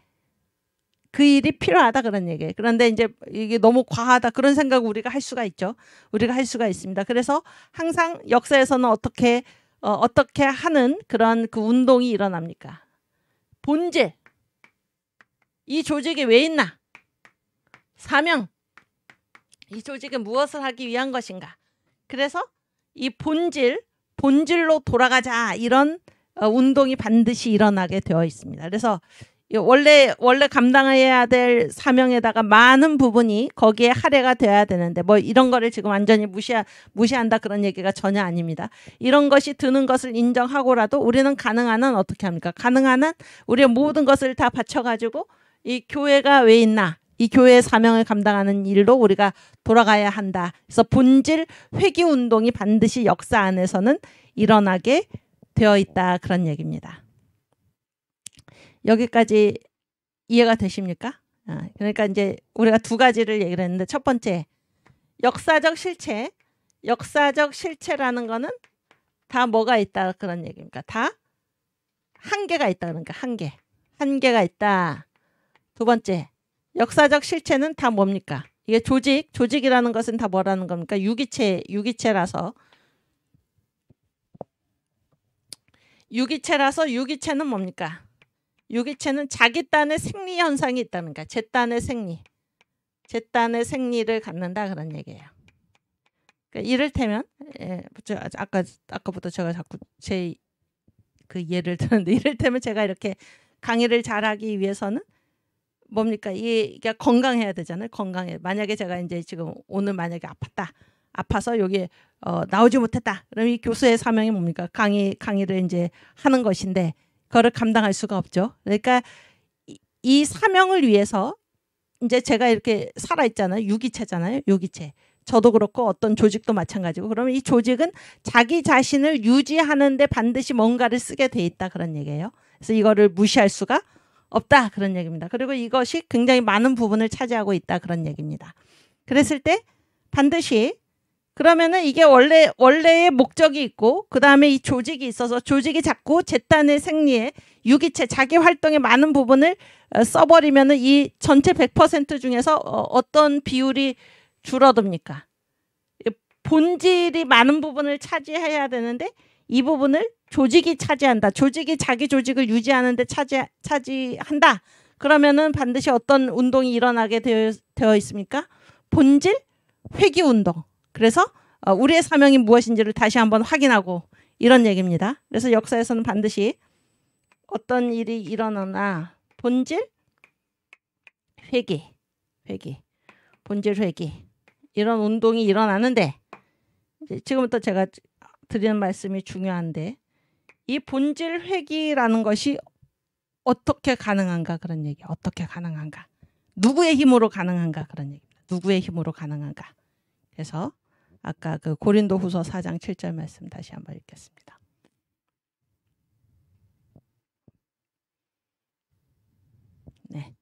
필요하다 그런 얘기예요. 그런데 이제 이게 너무 과하다 그런 생각을 우리가 할 수가 있죠. 우리가 할 수가 있습니다. 그래서 항상 역사에서는 어떻게 하는 그런 그 운동이 일어납니까? 본질. 이 조직이 왜 있나? 사명. 이 조직은 무엇을 하기 위한 것인가? 그래서 이 본질로 돌아가자 이런 운동이 반드시 일어나게 되어 있습니다. 그래서 원래 감당해야 될 사명에다가 많은 부분이 거기에 할애가 돼야 되는데 뭐 이런 거를 지금 완전히 무시한다 그런 얘기가 전혀 아닙니다. 이런 것이 드는 것을 인정하고라도 우리는 가능한 한 어떻게 합니까? 가능한 한 우리의 모든 것을 다 바쳐가지고 이 교회가 왜 있나? 이 교회의 사명을 감당하는 일로 우리가 돌아가야 한다. 그래서 본질 회귀 운동이 반드시 역사 안에서는 일어나게 되어 있다 그런 얘기입니다. 여기까지 이해가 되십니까? 그러니까 이제 우리가 두 가지를 얘기를 했는데 첫 번째 역사적 실체. 역사적 실체라는 거는 다 뭐가 있다 그런 얘기입니까? 다 한계가 있다 그러니까 한계가 있다. 두 번째 역사적 실체는 다 뭡니까? 이게 조직이라는 것은 다 뭐라는 겁니까? 유기체라서 유기체는 뭡니까? 유기체는 자기 딴의 생리 현상이 있다는 거야. 제 딴의 생리를 갖는다 그런 얘기예요. 그러니까 이를테면 아까부터 제가 자꾸 제 그 예를 드는데 이를테면 제가 이렇게 강의를 잘하기 위해서는 뭡니까? 이게 건강해야 되잖아요. 건강해. 만약에 제가 이제 지금 오늘 만약에 아파서 여기 나오지 못했다. 그럼 이 교수의 사명이 뭡니까? 강의를 이제 하는 것인데 그거를 감당할 수가 없죠. 그러니까 이 사명을 위해서 이제 제가 이렇게 살아 있잖아요. 유기체잖아요. 유기체. 저도 그렇고 어떤 조직도 마찬가지고 그러면 이 조직은 자기 자신을 유지하는데 반드시 뭔가를 쓰게 돼 있다 그런 얘기예요. 그래서 이거를 무시할 수가 없다 그런 얘기입니다. 그리고 이것이 굉장히 많은 부분을 차지하고 있다 그런 얘기입니다. 그랬을 때 반드시 그러면은 이게 원래의 목적이 있고 그 다음에 이 조직이 있어서 조직이 자꾸 제딴의 생리에 유기체 자기 활동의 많은 부분을 써버리면은 이 전체 100% 중에서 어떤 비율이 줄어듭니까? 본질이 많은 부분을 차지해야 되는데 이 부분을 조직이 차지한다. 조직이 자기 조직을 유지하는데 차지한다. 그러면은 반드시 어떤 운동이 일어나게 되어 있습니까? 본질 회귀 운동. 그래서 우리의 사명이 무엇인지를 다시 한번 확인하고 이런 얘기입니다. 그래서 역사에서는 반드시 어떤 일이 일어나나 본질 회귀, 본질 회귀 이런 운동이 일어나는데 지금부터 제가 드리는 말씀이 중요한데 이 본질 회귀라는 것이 어떻게 가능한가 그런 얘기. 어떻게 가능한가. 누구의 힘으로 가능한가 그런 얘기입니다. 누구의 힘으로 가능한가. 그래서 아까 그 고린도후서 4장 7절 말씀 다시 한번 읽겠습니다. 네.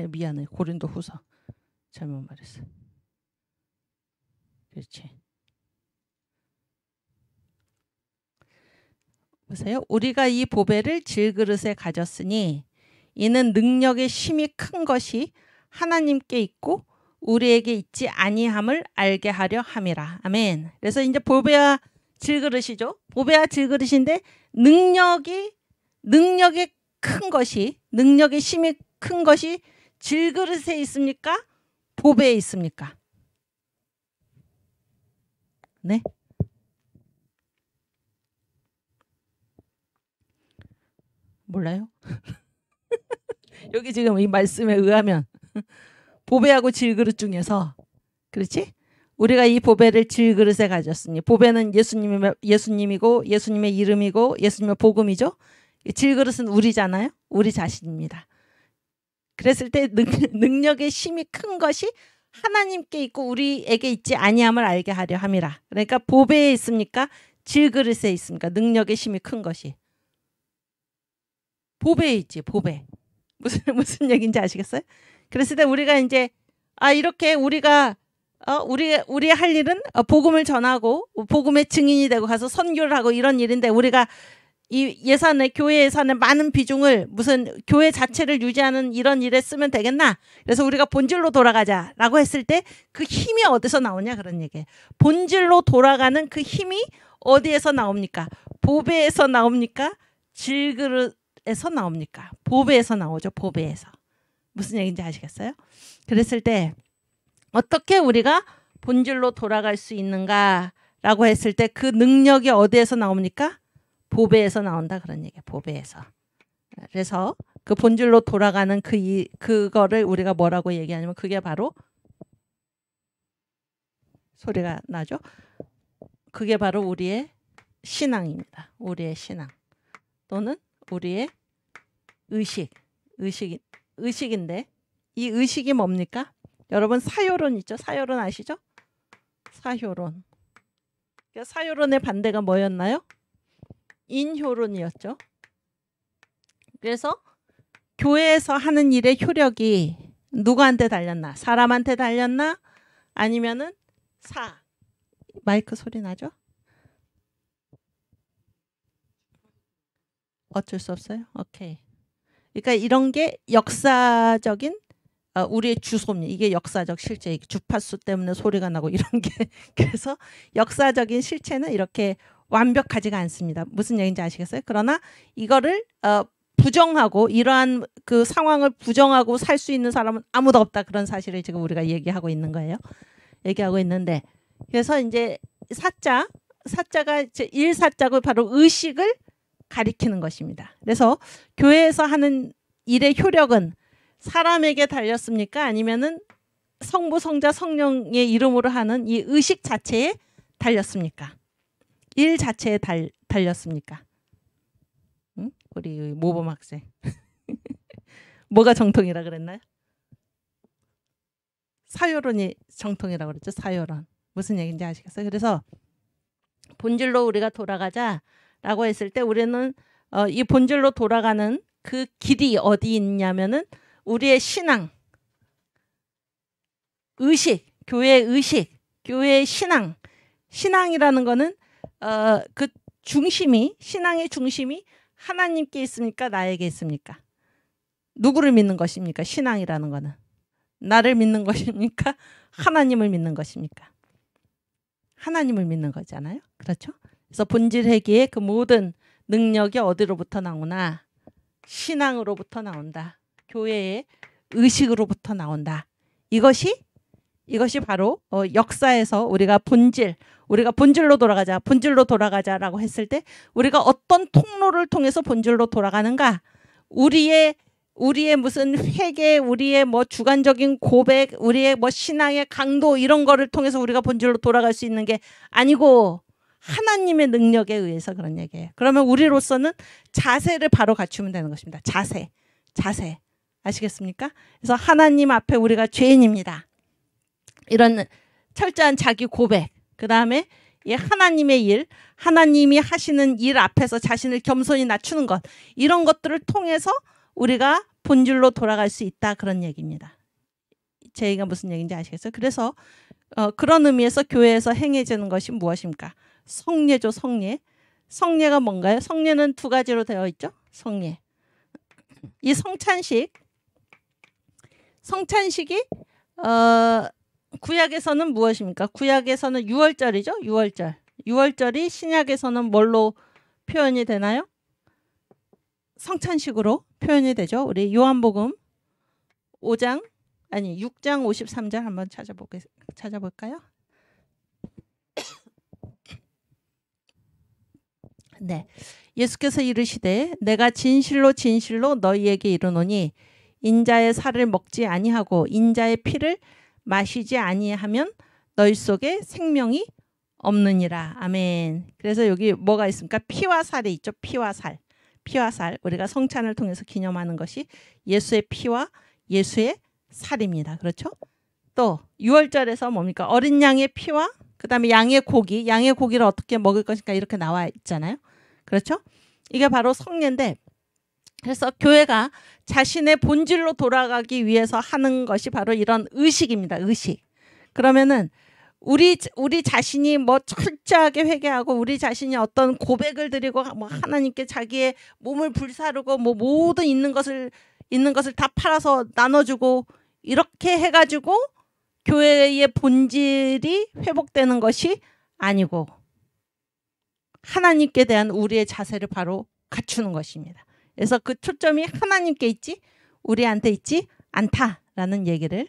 미안해. 고린도후서 잘못 말했어. 그렇지. 보세요. 우리가 이 보배를 질그릇에 가졌으니 이는 능력의 심이 큰 것이 하나님께 있고 우리에게 있지 아니함을 알게 하려 함이라. 아멘. 그래서 이제 보배와 질그릇이죠. 보배와 질그릇인데 능력의 큰 것이 능력의 심이 큰 것이 질그릇에 있습니까? 보배에 있습니까? 네. 몰라요? 여기 지금 이 말씀에 의하면 보배하고 질그릇 중에서 그렇지? 우리가 이 보배를 질그릇에 가졌으니 보배는 예수님이고 예수님의 이름이고 예수님의 복음이죠. 질그릇은 우리잖아요. 우리 자신입니다. 그랬을 때 능력의 심이 큰 것이 하나님께 있고 우리에게 있지 아니함을 알게 하려 함이라. 그러니까 보배에 있습니까? 질그릇에 있습니까? 능력의 심이 큰 것이. 보배에 있지. 보배. 무슨 얘기인지 아시겠어요? 그랬을 때 우리가 이제 이렇게 우리가 우리 할 일은 복음을 전하고 복음의 증인이 되고 가서 선교를 하고 이런 일인데 우리가 이 예산에 교회 예산의 많은 비중을 무슨 교회 자체를 유지하는 이런 일에 쓰면 되겠나? 그래서 우리가 본질로 돌아가자라고 했을 때 그 힘이 어디서 나오냐 그런 얘기예요. 본질로 돌아가는 그 힘이 어디에서 나옵니까? 보배에서 나옵니까? 질그릇에서 나옵니까? 보배에서 나오죠. 보배에서. 무슨 얘기인지 아시겠어요? 그랬을 때 어떻게 우리가 본질로 돌아갈 수 있는가라고 했을 때 그 능력이 어디에서 나옵니까? 보배에서 나온다 그런 얘기예요. 보배에서. 그래서 그 본질로 돌아가는 그거를 우리가 뭐라고 얘기하냐면 그게 바로 소리가 나죠. 그게 바로 우리의 신앙입니다. 우리의 신앙 또는 우리의 의식인데 이 의식이 뭡니까? 여러분 사요론 있죠? 사요론 아시죠? 사요론. 사요론의 반대가 뭐였나요? 인효론이었죠. 그래서 교회에서 하는 일의 효력이 누구한테 달렸나? 사람한테 달렸나? 아니면은 마이크 소리 나죠? 어쩔 수 없어요. 오케이. 그러니까 이런 게 역사적인 우리의 주소입니다. 이게 역사적 실제 주파수 때문에 소리가 나고 이런 게 그래서 역사적인 실체는 이렇게 완벽하지가 않습니다. 무슨 얘기인지 아시겠어요? 그러나 이거를 부정하고 이러한 그 상황을 부정하고 살 수 있는 사람은 아무도 없다. 그런 사실을 지금 우리가 얘기하고 있는 거예요. 얘기하고 있는데 그래서 이제 사자가 이제 일사자고 바로 의식을 가리키는 것입니다. 그래서 교회에서 하는 일의 효력은 사람에게 달렸습니까? 아니면은 성부, 성자, 성령의 이름으로 하는 이 의식 자체에 달렸습니까? 일 자체에 달렸습니까? 응? 우리 모범 학생. 뭐가 정통이라 그랬나요? 사요론이 정통이라고 그랬죠. 사요론. 무슨 얘기인지 아시겠어요? 그래서 본질로 우리가 돌아가자라고 했을 때 우리는 이 본질로 돌아가는 그 길이 어디 있냐면은 우리의 신앙, 의식, 교회의 신앙이라는 거는 그 신앙의 중심이 하나님께 있습니까? 나에게 있습니까? 누구를 믿는 것입니까? 신앙이라는 거는 나를 믿는 것입니까? 하나님을 믿는 것입니까? 하나님을 믿는 거잖아요. 그렇죠? 그래서 본질 회개의 그 모든 능력이 어디로부터 나오나? 신앙으로부터 나온다. 교회의 의식으로부터 나온다. 이것이 바로 역사에서 우리가 본질로 돌아가자라고 했을 때 우리가 어떤 통로를 통해서 본질로 돌아가는가? 우리의 무슨 회개, 우리의 뭐 주관적인 고백, 우리의 뭐 신앙의 강도 이런 거를 통해서 우리가 본질로 돌아갈 수 있는 게 아니고 하나님의 능력에 의해서 그런 얘기예요. 그러면 우리로서는 자세를 바로 갖추면 되는 것입니다. 자세. 아시겠습니까? 그래서 하나님 앞에 우리가 죄인입니다. 이런 철저한 자기 고백. 그 다음에 이 하나님의 일, 하나님이 하시는 일 앞에서 자신을 겸손히 낮추는 것. 이런 것들을 통해서 우리가 본질로 돌아갈 수 있다. 그런 얘기입니다. 제 얘기가 무슨 얘기인지 아시겠어요? 그래서 그런 의미에서 교회에서 행해지는 것이 무엇입니까? 성례죠. 성례가 뭔가요? 성례는 두 가지로 되어 있죠. 성례. 이 성찬식이 구약에서는 무엇입니까? 구약에서는 유월절이죠. 유월절이 신약에서는 뭘로 표현이 되나요? 성찬식으로 표현이 되죠. 우리 요한복음 6장 53절 한번 찾아볼까요? 네. 예수께서 이르시되 내가 진실로 너희에게 이르노니 인자의 살을 먹지 아니하고 인자의 피를 마시지 아니하면 너희 속에 생명이 없느니라. 아멘. 그래서 여기 뭐가 있습니까? 피와 살이 있죠. 피와 살. 우리가 성찬을 통해서 기념하는 것이 예수의 피와 예수의 살입니다. 그렇죠? 또 유월절에서 뭡니까? 어린 양의 피와 그다음에 양의 고기를 어떻게 먹을 것인가 이렇게 나와 있잖아요. 그렇죠? 이게 바로 성례인데 그래서 교회가 자신의 본질로 돌아가기 위해서 하는 것이 바로 이런 의식입니다. 의식. 그러면은 우리 자신이 뭐 철저하게 회개하고 우리 자신이 어떤 고백을 드리고 뭐 하나님께 자기의 몸을 불사르고 뭐 모든 있는 것을 다 팔아서 나눠주고 이렇게 해가지고 교회의 본질이 회복되는 것이 아니고 하나님께 대한 우리의 자세를 바로 갖추는 것입니다. 그래서 그 초점이 하나님께 있지 우리한테 있지 않다라는 얘기를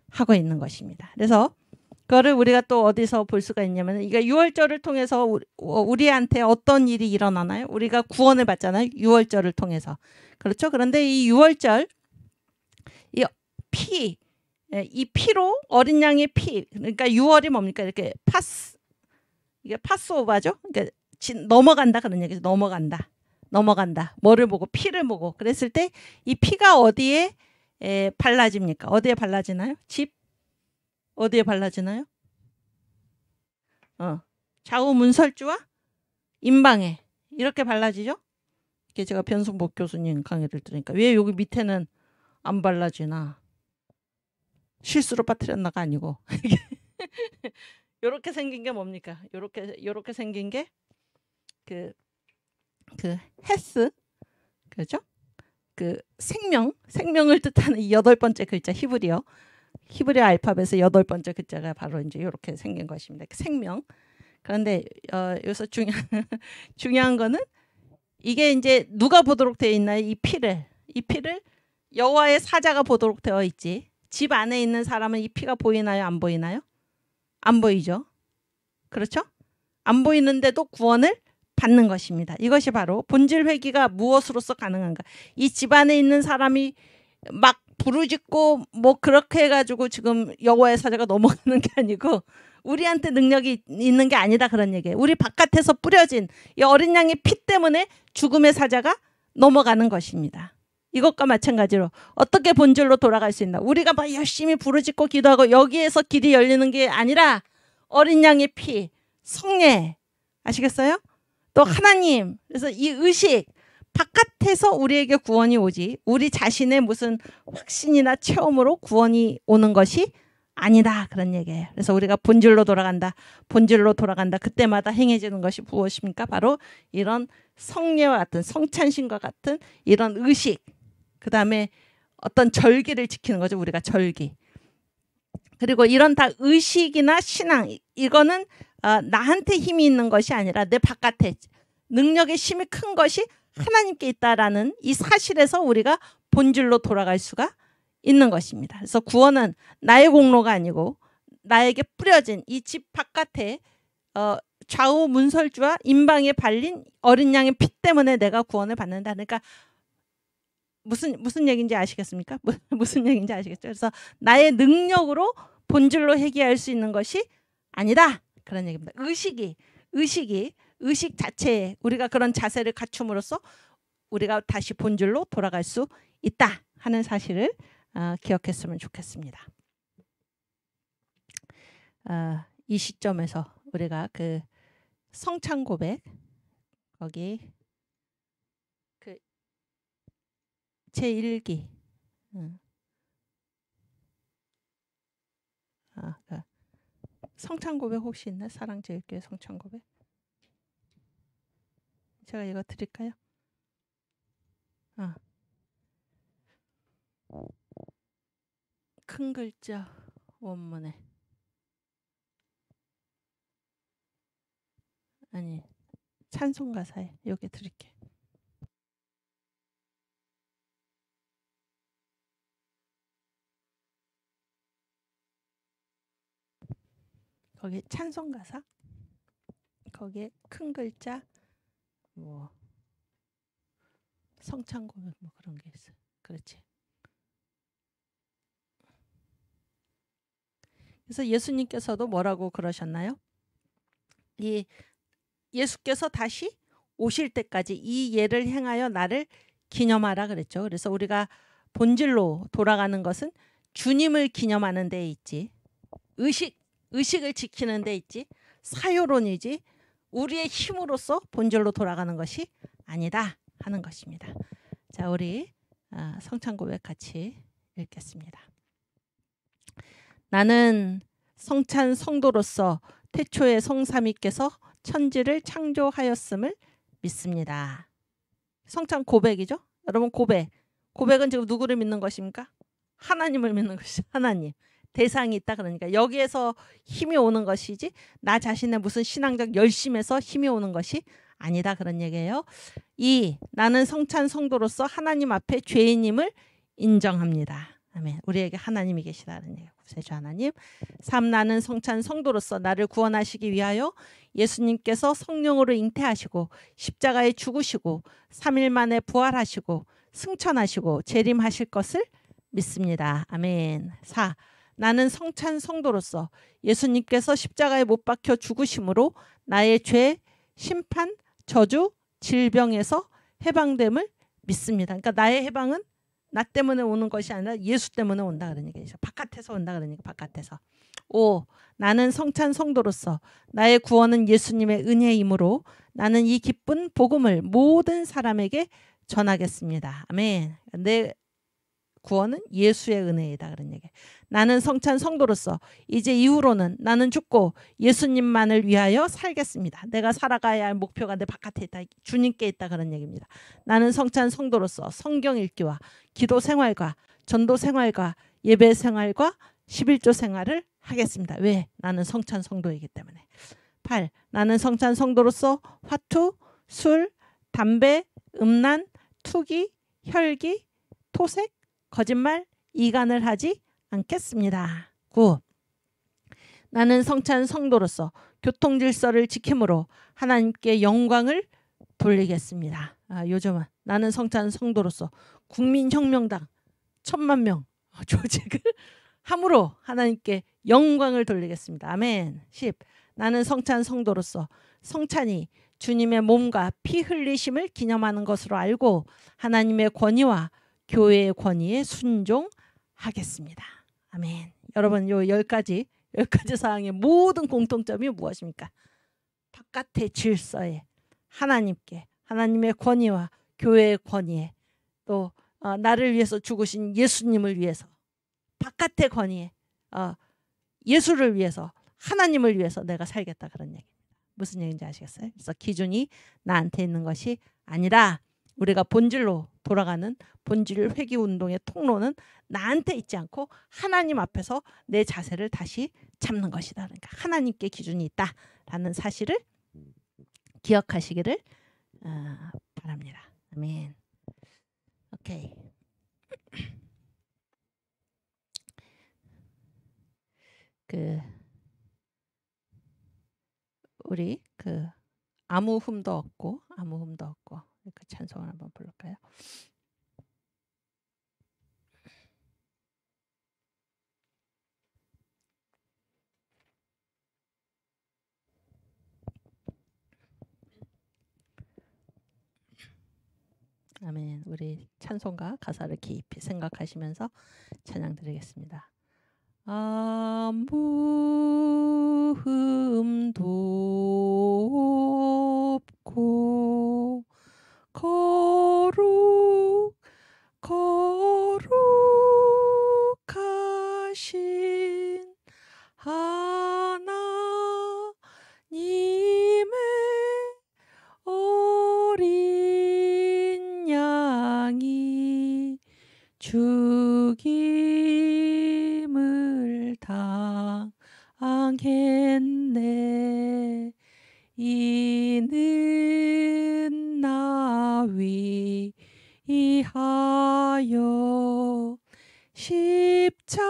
하고 있는 것입니다. 그래서 그거를 우리가 또 어디서 볼 수가 있냐면 이게 유월절을 통해서 우리한테 어떤 일이 일어나나요? 우리가 구원을 받잖아요. 유월절을 통해서. 그렇죠? 그런데 이 유월절 이 피로 어린 양의 피 그러니까 유월이 뭡니까? 이렇게 이게 파스오버죠? 그러니까 넘어간다 그런 얘기죠. 넘어간다. 뭐를 보고 피를 보고 그랬을 때 이 피가 어디에 발라집니까? 어디에 발라지나요? 어디에 발라지나요? 좌우 문설주와 임방에 이렇게 발라지죠? 이게 제가 변승복 교수님 강의를 들으니까 왜 여기 밑에는 안 발라지나? 실수로 빠뜨렸나가 아니고 이렇게 생긴 게 뭡니까? 요렇게 생긴 게 그 헤스 그렇죠? 그 생명을 뜻하는 이 8번째 글자 히브리어 알파벳의 8번째 글자가 바로 이제 이렇게 생긴 것입니다. 생명. 그런데 여기서 중요한 거는 이게 이제 누가 보도록 되어 있나요? 이 피를 여호와의 사자가 보도록 되어 있지. 집 안에 있는 사람은 이 피가 보이나요? 안 보이나요? 안 보이죠. 그렇죠? 안 보이는데도 구원을 받는 것입니다. 이것이 바로 본질 회개가 무엇으로서 가능한가? 이 집 안에 있는 사람이 막 부르짖고 뭐 그렇게 해가지고 지금 여호와의 사자가 넘어가는 게 아니고 우리한테 능력이 있는 게 아니다 그런 얘기예요. 우리 바깥에서 뿌려진 이 어린 양의 피 때문에 죽음의 사자가 넘어가는 것입니다. 이것과 마찬가지로 어떻게 본질로 돌아갈 수 있나? 우리가 막 열심히 부르짖고 기도하고 여기에서 길이 열리는 게 아니라 어린 양의 피, 성례 아시겠어요? 또 하나님. 그래서 이 의식 바깥에서 우리에게 구원이 오지 우리 자신의 무슨 확신이나 체험으로 구원이 오는 것이 아니다 그런 얘기예요. 그래서 우리가 본질로 돌아간다. 그때마다 행해지는 것이 무엇입니까? 바로 이런 성례와 같은 성찬신과 같은 이런 의식 그 다음에 어떤 절기를 지키는 거죠. 우리가 절기. 그리고 이런 다 의식이나 신앙 이거는 나한테 힘이 있는 것이 아니라 내 바깥에 능력의 힘이 큰 것이 하나님께 있다라는 이 사실에서 우리가 본질로 돌아갈 수가 있는 것입니다. 그래서 구원은 나의 공로가 아니고 나에게 뿌려진 이 집 바깥에 좌우 문설주와 임방에 발린 어린 양의 피 때문에 내가 구원을 받는다. 그러니까 무슨 얘기인지 아시겠습니까? 무슨 얘기인지 아시겠죠? 그래서 나의 능력으로 본질로 회개할 수 있는 것이 아니다. 그런 얘기입니다. 의식 자체에 우리가 그런 자세를 갖춤으로써 우리가 다시 본질로 돌아갈 수 있다 하는 사실을 기억했으면 좋겠습니다. 이 시점에서 우리가 그 성찬 고백 거기 그 제1기 성찬 고백 혹시 있나? 사랑 제일교회 성찬 고백 제가 이거 드릴까요? 큰 글자 원문에 아니 찬송 가사에 여기 드릴게. 거기 찬송 가사 거기에 큰 글자 뭐 성찬 고백 뭐 그런 게 있어요. 그렇지. 그래서 예수님께서도 뭐라고 그러셨나요? 이 예수께서 다시 오실 때까지 이 예를 행하여 나를 기념하라 그랬죠. 그래서 우리가 본질로 돌아가는 것은 주님을 기념하는 데 있지. 의식을 지키는 데 있지. 사요론이지. 우리의 힘으로써 본질로 돌아가는 것이 아니다 하는 것입니다. 자, 우리 성찬 고백 같이 읽겠습니다. 나는 성찬 성도로서 태초에 성삼위께서 천지를 창조하였음을 믿습니다. 성찬 고백이죠. 여러분 고백은 지금 누구를 믿는 것입니까? 하나님을 믿는 것이죠. 하나님. 대상이 있다 그러니까 여기에서 힘이 오는 것이지 나 자신의 무슨 신앙적 열심에서 힘이 오는 것이 아니다 그런 얘기예요. 2. 나는 성찬 성도로서 하나님 앞에 죄인임을 인정합니다. 아멘. 우리에게 하나님이 계시다는 얘기예요. 구세주 하나님. 3. 나는 성찬 성도로서 나를 구원하시기 위하여 예수님께서 성령으로 잉태하시고 십자가에 죽으시고 3일 만에 부활하시고 승천하시고 재림하실 것을 믿습니다. 아멘. 4. 나는 성찬 성도로서 예수님께서 십자가에 못 박혀 죽으심으로 나의 죄, 심판, 저주, 질병에서 해방됨을 믿습니다. 그러니까 나의 해방은 나 때문에 오는 것이 아니라 예수 때문에 온다 그런 얘기죠. 바깥에서 온다 그러니까 바깥에서. 5. 나는 성찬 성도로서 나의 구원은 예수님의 은혜이므로 나는 이 기쁜 복음을 모든 사람에게 전하겠습니다. 아멘. 내 구원은 예수의 은혜이다 그런 얘기. 나는 성찬 성도로서 이제 이후로는 나는 죽고 예수님만을 위하여 살겠습니다. 내가 살아가야 할 목표가 내 바깥에 있다. 주님께 있다 그런 얘기입니다. 나는 성찬 성도로서 성경 읽기와 기도 생활과 전도 생활과 예배 생활과 11조 생활을 하겠습니다. 왜? 나는 성찬 성도이기 때문에. 8. 나는 성찬 성도로서 화투, 술, 담배, 음란, 투기, 혈기, 토색, 거짓말, 이간을 하지 않겠습니다. 9. 나는 성찬 성도로서 교통질서를 지킴으로 하나님께 영광을 돌리겠습니다. 요즘은 나는 성찬 성도로서 국민혁명당 1000만 명 조직을 함으로 하나님께 영광을 돌리겠습니다. 아멘. 10. 나는 성찬 성도로서 성찬이 주님의 몸과 피 흘리심을 기념하는 것으로 알고 하나님의 권위와 교회의 권위에 순종하겠습니다. 아멘. 여러분 요 10가지 사항의 모든 공통점이 무엇입니까? 바깥의 질서에 하나님께 하나님의 권위와 교회의 권위에 또 나를 위해서 죽으신 예수님을 위해서 바깥의 권위에 예수를 위해서 하나님을 위해서 내가 살겠다 그런 얘기입니다. 무슨 얘기인지 아시겠어요? 그래서 기준이 나한테 있는 것이 아니라 우리가 본질로 돌아가는 본질 회귀 운동의 통로는 나한테 있지 않고 하나님 앞에서 내 자세를 다시 잡는 것이다. 그러니까 하나님께 기준이 있다라는 사실을 기억하시기를 바랍니다. 아멘. 오케이. 우리 아무 흠도 없고 그 찬송을 한번 부를까요? 아멘. 우리 찬송가 가사를 깊이 생각하시면서 찬양 드리겠습니다. 아무 흠도 없고 거룩하신 하나님의 어린 양이 죽임을 당했네. 이는 나 위하여 십자가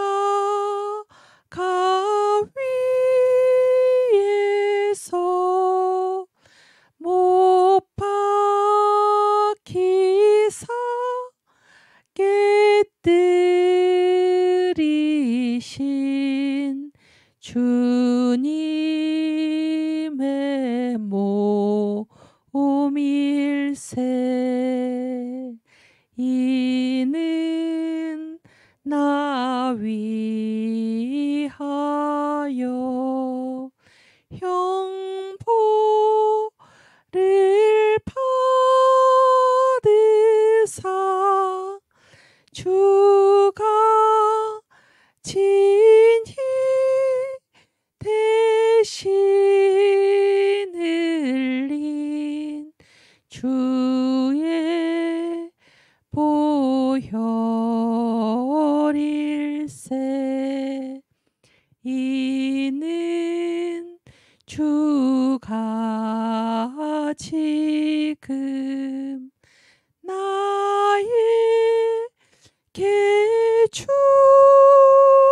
위에서 못 박히사 깨뜨리신 주님의 몸일세. 이는 나 위하여 형벌을 받으사 주가 친히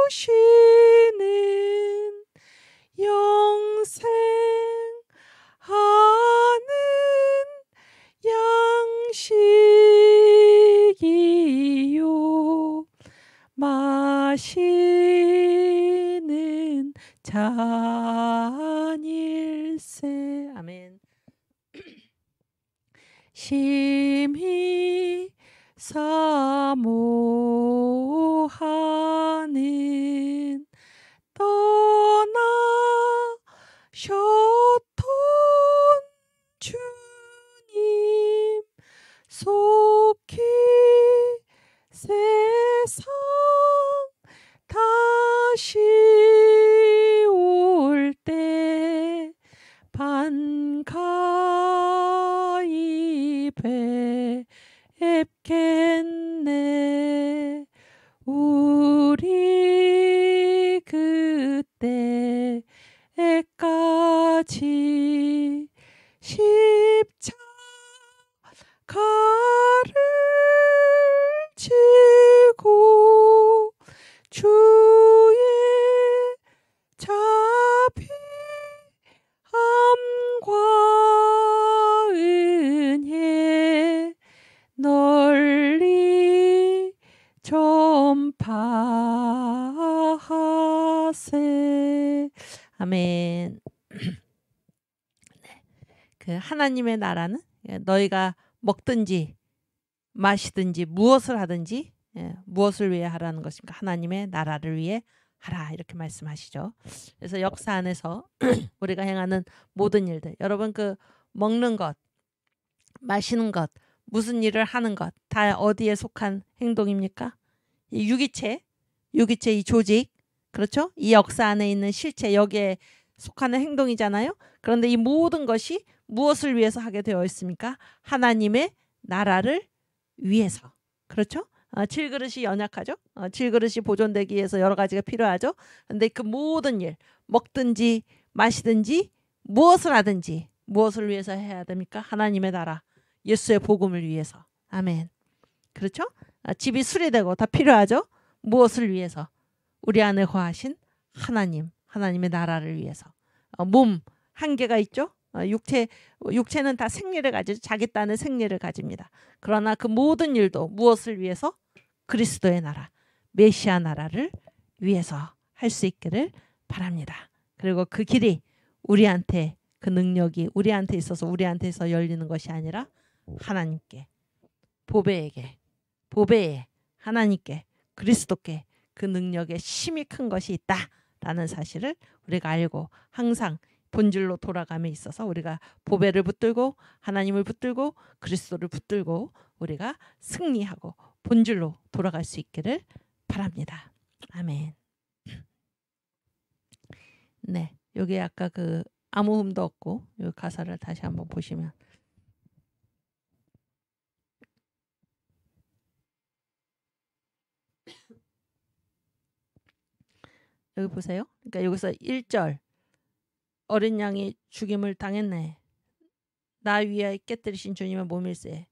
주시는 영생하는 양식이요 마시는 잔일세. 아멘. 심히 사모하는 떠나셨던 주님 속히 세상 다시 올 때 반가이 뵙겠네. 우리 그때까지 십자가를 지고 주의 자비함과 은혜 널리 전파하세. 아멘. 그 하나님의 나라는 너희가 먹든지 마시든지 무엇을 하든지 무엇을 위해 하라는 것입니까? 하나님의 나라를 위해 하라 이렇게 말씀하시죠. 그래서 역사 안에서 우리가 행하는 모든 일들, 여러분 그 먹는 것, 마시는 것, 무슨 일을 하는 것 다 어디에 속한 행동입니까? 이 유기체 이 조직, 그렇죠? 이 역사 안에 있는 실체, 여기에 속하는 행동이잖아요. 그런데 이 모든 것이 무엇을 위해서 하게 되어 있습니까? 하나님의 나라를 위해서. 그렇죠? 질그릇이 연약하죠. 질그릇이 보존되기 위해서 여러 가지가 필요하죠. 그런데 그 모든 일, 먹든지 마시든지 무엇을 하든지 무엇을 위해서 해야 됩니까? 하나님의 나라, 예수의 복음을 위해서. 아멘. 그렇죠? 집이 수리되고 다 필요하죠. 무엇을 위해서? 우리 안에 거하신 하나님의 나라를 위해서. 몸 한계가 있죠. 육체는 다 생리를 가지죠. 자기 딴의 생리를 가집니다. 그러나 그 모든 일도 무엇을 위해서? 그리스도의 나라, 메시아 나라를 위해서 할 수 있기를 바랍니다. 그리고 그 길이 우리한테, 그 능력이 우리한테 있어서 우리한테서 열리는 것이 아니라 하나님께, 보배에 하나님께, 그리스도께 그 능력의 힘이 큰 것이 있다라는 사실을 우리가 알고 항상 본질로 돌아감에 있어서 우리가 보배를 붙들고 하나님을 붙들고 그리스도를 붙들고 우리가 승리하고 본질로 돌아갈 수 있기를 바랍니다. 아멘. 네, 여기 아까 그 아무 흠도 없고 이 가사를 다시 한번 보시면 여기 보세요. 그러니까 여기서 1절 어린 양이 죽임을 당했네. 나 위에 깨뜨리신 주님의 몸일세.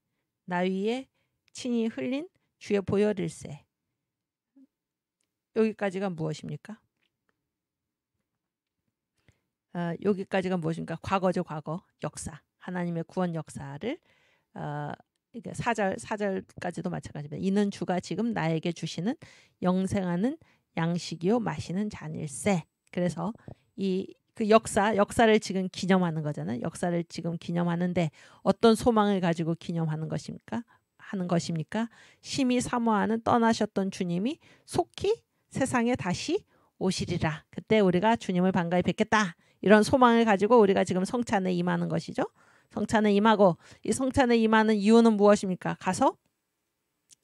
나 위에 친히 흘린 주의 보혈일세. 여기까지가 무엇입니까? 여기까지가 무엇입니까? 과거죠, 과거. 역사. 하나님의 구원 역사를 이게 4절까지도 마찬가지입니다. 이는 주가 지금 나에게 주시는 영생하는 양식이요 마시는 잔일세. 그래서 그 역사를 지금 기념하는 거잖아요. 역사를 지금 기념하는데 어떤 소망을 가지고 기념하는 것입니까? 심히 사모하는 떠나셨던 주님이 속히 세상에 다시 오시리라. 그때 우리가 주님을 반가이 뵙겠다. 이런 소망을 가지고 우리가 지금 성찬에 임하는 것이죠. 성찬에 임하고 이 성찬에 임하는 이유는 무엇입니까? 가서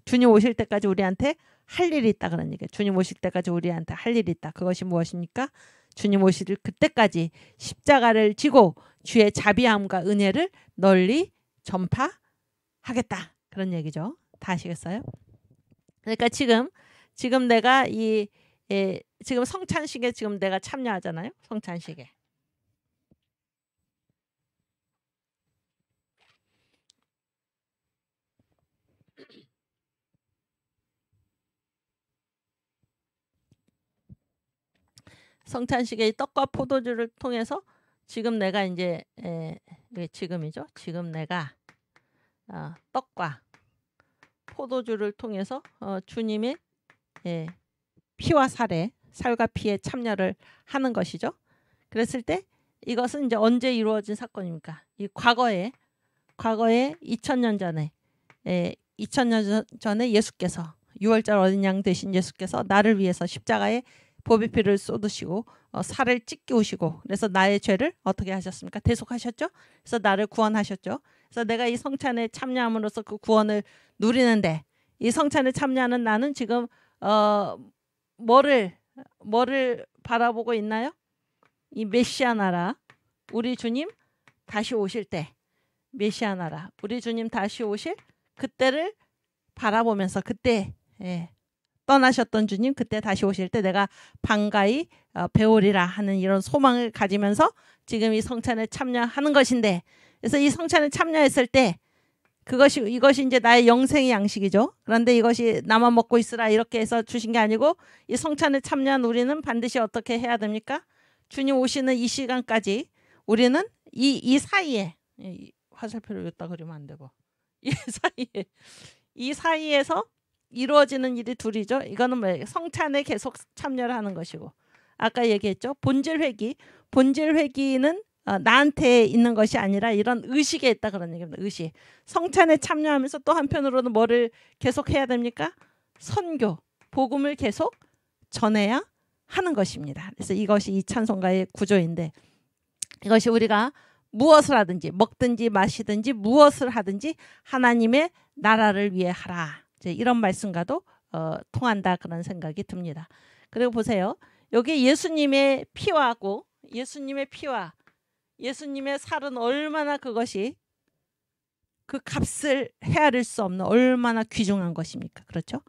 주님 오실 때까지 우리한테 할 일이 있다 그런 얘기예요. 주님 오실 때까지 우리한테 할 일이 있다. 그것이 무엇입니까? 주님 오실 그때까지 십자가를 지고 주의 자비함과 은혜를 널리 전파하겠다. 그런 얘기죠. 다 아시겠어요? 그러니까 지금 내가 지금 성찬식에 지금 내가 참여하잖아요. 성찬식에. 성찬식의 떡과 포도주를 통해서 지금 내가 이제 지금이죠. 지금 내가 떡과 포도주를 통해서 주님의 피와 살과 피에 참여를 하는 것이죠. 그랬을 때 이것은 이제 언제 이루어진 사건입니까? 이 과거에 2000년 전에 2000년 전에 예수께서 6월절 어린 양 되신 예수께서 나를 위해서 십자가에 보배 피를 쏟으시고 살을 찢기우시고 그래서 나의 죄를 어떻게 하셨습니까? 대속하셨죠. 그래서 나를 구원하셨죠. 그래서 내가 이 성찬에 참여함으로써 그 구원을 누리는데 이 성찬에 참여하는 나는 지금 뭐를 바라보고 있나요? 이 메시아 나라, 우리 주님 다시 오실 때, 메시아 나라, 우리 주님 다시 오실 그때를 바라보면서 그때 떠나셨던 주님 그때 다시 오실 때 내가 반가이 배우리라 하는 이런 소망을 가지면서 지금 이 성찬에 참여하는 것인데, 그래서 이 성찬에 참여했을 때 이것이 이제 나의 영생의 양식이죠. 그런데 이것이 나만 먹고 있으라 이렇게 해서 주신 게 아니고 이 성찬에 참여한 우리는 반드시 어떻게 해야 됩니까? 주님 오시는 이 시간까지 우리는 이 사이에 화살표를 여기다 그리면 안 되고 이 사이에서 이루어지는 일이 둘이죠. 이거는 뭐예요? 성찬에 계속 참여를 하는 것이고 아까 얘기했죠. 본질 회기는 나한테 있는 것이 아니라 이런 의식에 있다 그런 얘기입니다. 의식. 성찬에 참여하면서 또 한편으로는 뭐를 계속 해야 됩니까? 선교, 복음을 계속 전해야 하는 것입니다. 그래서 이것이 이 찬송가의 구조인데 이것이 우리가 무엇을 하든지 먹든지 마시든지 무엇을 하든지 하나님의 나라를 위해 하라. 이제 이런 말씀과도 통한다 그런 생각이 듭니다. 그리고 보세요. 여기 예수님의 피와 예수님의 살은 얼마나 그것이 그 값을 헤아릴 수 없는 얼마나 귀중한 것입니까? 그렇죠?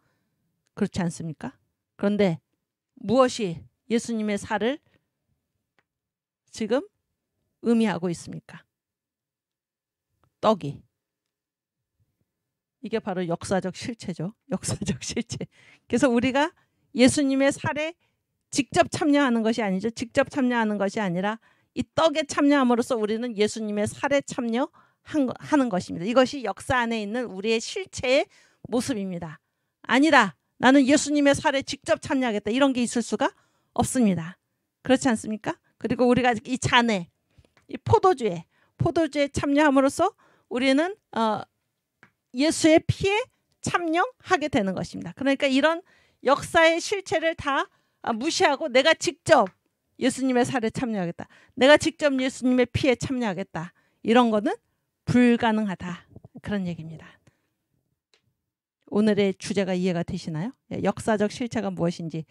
그렇지 않습니까? 그런데 무엇이 예수님의 살을 지금 의미하고 있습니까? 떡이. 이게 바로 역사적 실체죠. 역사적 실체. 그래서 우리가 예수님의 살에 직접 참여하는 것이 아니죠. 직접 참여하는 것이 아니라 이 떡에 참여함으로써 우리는 예수님의 살에 참여하는 것입니다. 이것이 역사 안에 있는 우리의 실체의 모습입니다. 아니다. 나는 예수님의 살에 직접 참여하겠다. 이런 게 있을 수가 없습니다. 그렇지 않습니까? 그리고 우리가 이 잔에 이 포도주에 참여함으로써 우리는 예수의 피에 참여하게 되는 것입니다. 그러니까 이런 역사의 실체를 다 무시하고 내가 직접 예수님의 살에 참여하겠다. 내가 직접 예수님의 피에 참여하겠다. 이런 거는 불가능하다. 그런 얘기입니다. 오늘의 주제가 이해가 되시나요? 역사적 실체가 무엇인지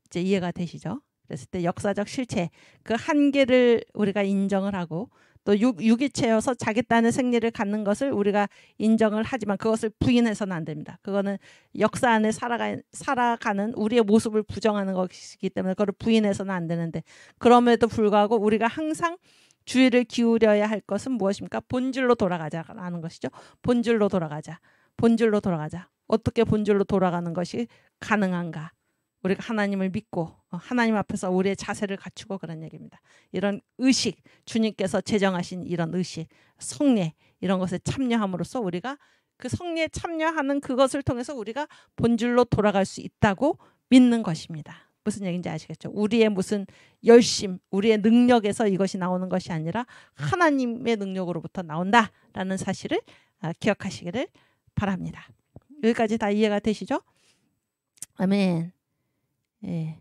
이제 이해가 되시죠? 그랬을 때 역사적 실체, 그 한계를 우리가 인정을 하고 또 유기체여서 자기 딴의 생리를 갖는 것을 우리가 인정을 하지만 그것을 부인해서는 안 됩니다. 그거는 역사 안에 살아가는 우리의 모습을 부정하는 것이기 때문에 그걸 부인해서는 안 되는데 그럼에도 불구하고 우리가 항상 주의를 기울여야 할 것은 무엇입니까? 본질로 돌아가자라는 것이죠. 본질로 돌아가자. 어떻게 본질로 돌아가는 것이 가능한가? 우리가 하나님을 믿고 하나님 앞에서 우리의 자세를 갖추고 그런 얘기입니다. 이런 의식, 주님께서 제정하신 이런 의식, 성례 이런 것에 참여함으로써 우리가 그 성례에 참여하는 그것을 통해서 우리가 본질로 돌아갈 수 있다고 믿는 것입니다. 무슨 얘기인지 아시겠죠? 우리의 무슨 열심, 우리의 능력에서 이것이 나오는 것이 아니라 하나님의 능력으로부터 나온다라는 사실을 기억하시기를 바랍니다. 여기까지 다 이해가 되시죠? 아멘. 예.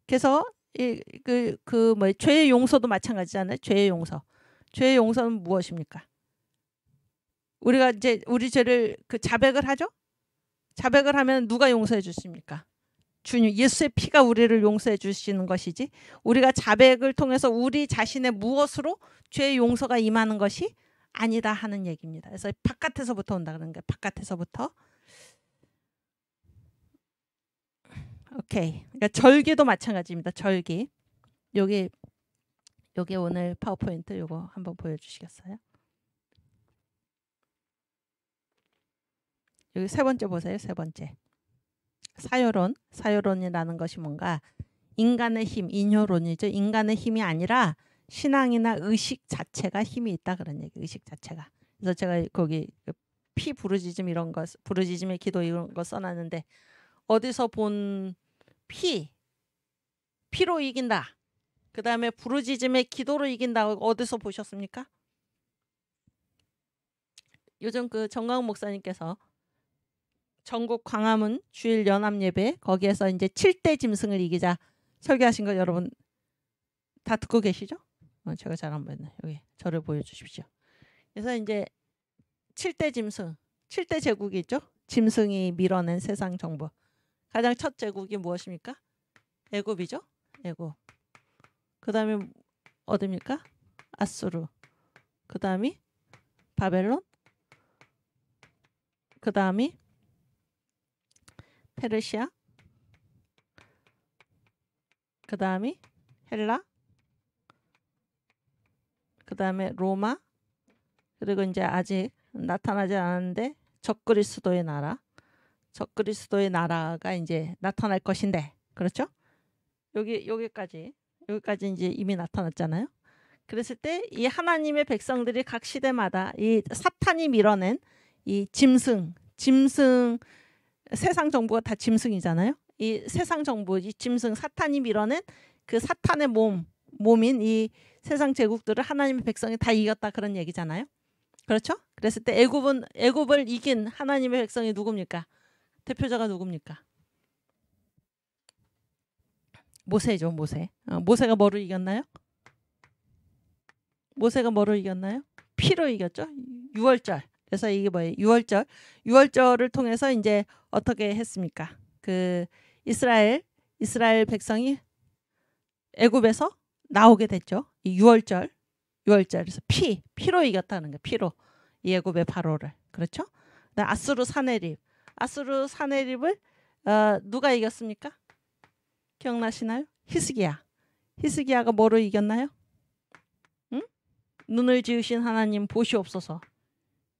그래서 죄의 용서도 마찬가지잖아요. 죄의 용서는 무엇입니까? 우리가 이제 우리 죄를 자백을 하죠. 자백을 하면 누가 용서해 주십니까? 주님, 예수의 피가 우리를 용서해 주시는 것이지. 우리가 자백을 통해서 우리 자신의 무엇으로 죄의 용서가 임하는 것이 아니다 하는 얘기입니다. 그래서 바깥에서부터 온다 그러는 게 바깥에서부터. 오케이. 그러니까 절기도 마찬가지입니다. 절기. 여기 오늘 파워포인트 요거 한번 보여주시겠어요? 여기 세 번째 보세요. 세 번째. 사요론이라는 것이 뭔가 인간의 힘, 인효론이죠. 인간의 힘이 아니라 신앙이나 의식 자체가 힘이 있다 그런 얘기. 의식 자체가. 그래서 제가 거기 피 부르짖음 이런 거, 부르짖음의 기도 이런 거 써놨는데 어디서 본 피로 이긴다. 그 다음에 부르짖음의 기도로 이긴다. 어디서 보셨습니까? 요즘 그 정광훈 목사님께서 전국 광화문 주일 연합 예배 거기에서 이제 7대 짐승을 이기자 설교하신 거 여러분 다 듣고 계시죠? 제가 잘 안 보였네. 여기 저를 보여주십시오. 그래서 이제 7대 짐승, 7대 제국이 있죠. 짐승이 밀어낸 세상 정부. 가장 첫 제국이 무엇입니까? 애굽이죠. 애굽. 그 다음에 어디입니까? 아수르. 그 다음이 바벨론. 그 다음이 페르시아. 그 다음이 헬라. 그 다음에 로마. 그리고 이제 아직 나타나지 않았는데 적그리스도의 나라. 적그리스도의 나라가 이제 나타날 것인데, 그렇죠? 여기까지 이제 이미 나타났잖아요. 그랬을 때 이 하나님의 백성들이 각 시대마다 이 사탄이 밀어낸 이 짐승 세상 정부가 다 짐승이잖아요. 이 세상 정부, 이 짐승 사탄이 밀어낸 그 사탄의 몸인 이 세상 제국들을 하나님의 백성이 다 이겼다 그런 얘기잖아요. 그렇죠? 그랬을 때 애굽을 이긴 하나님의 백성이 누굽니까? 대표자가 누굽니까? 모세죠. 모세. 모세가 뭐를 이겼나요? 모세가 뭐를 이겼나요? 피로 이겼죠. 유월절. 그래서 이게 뭐예요? 유월절을 통해서 이제 어떻게 했습니까? 그 이스라엘 백성이 애굽에서 나오게 됐죠. 이 유월절에서 피로 이겼다는 거예요. 피로 이 애굽의 바로를. 그렇죠? 아수르 사네립을 누가 이겼습니까? 기억나시나요? 히스기야가 뭐로 이겼나요? 응? 눈을 지으신 하나님 보시옵소서.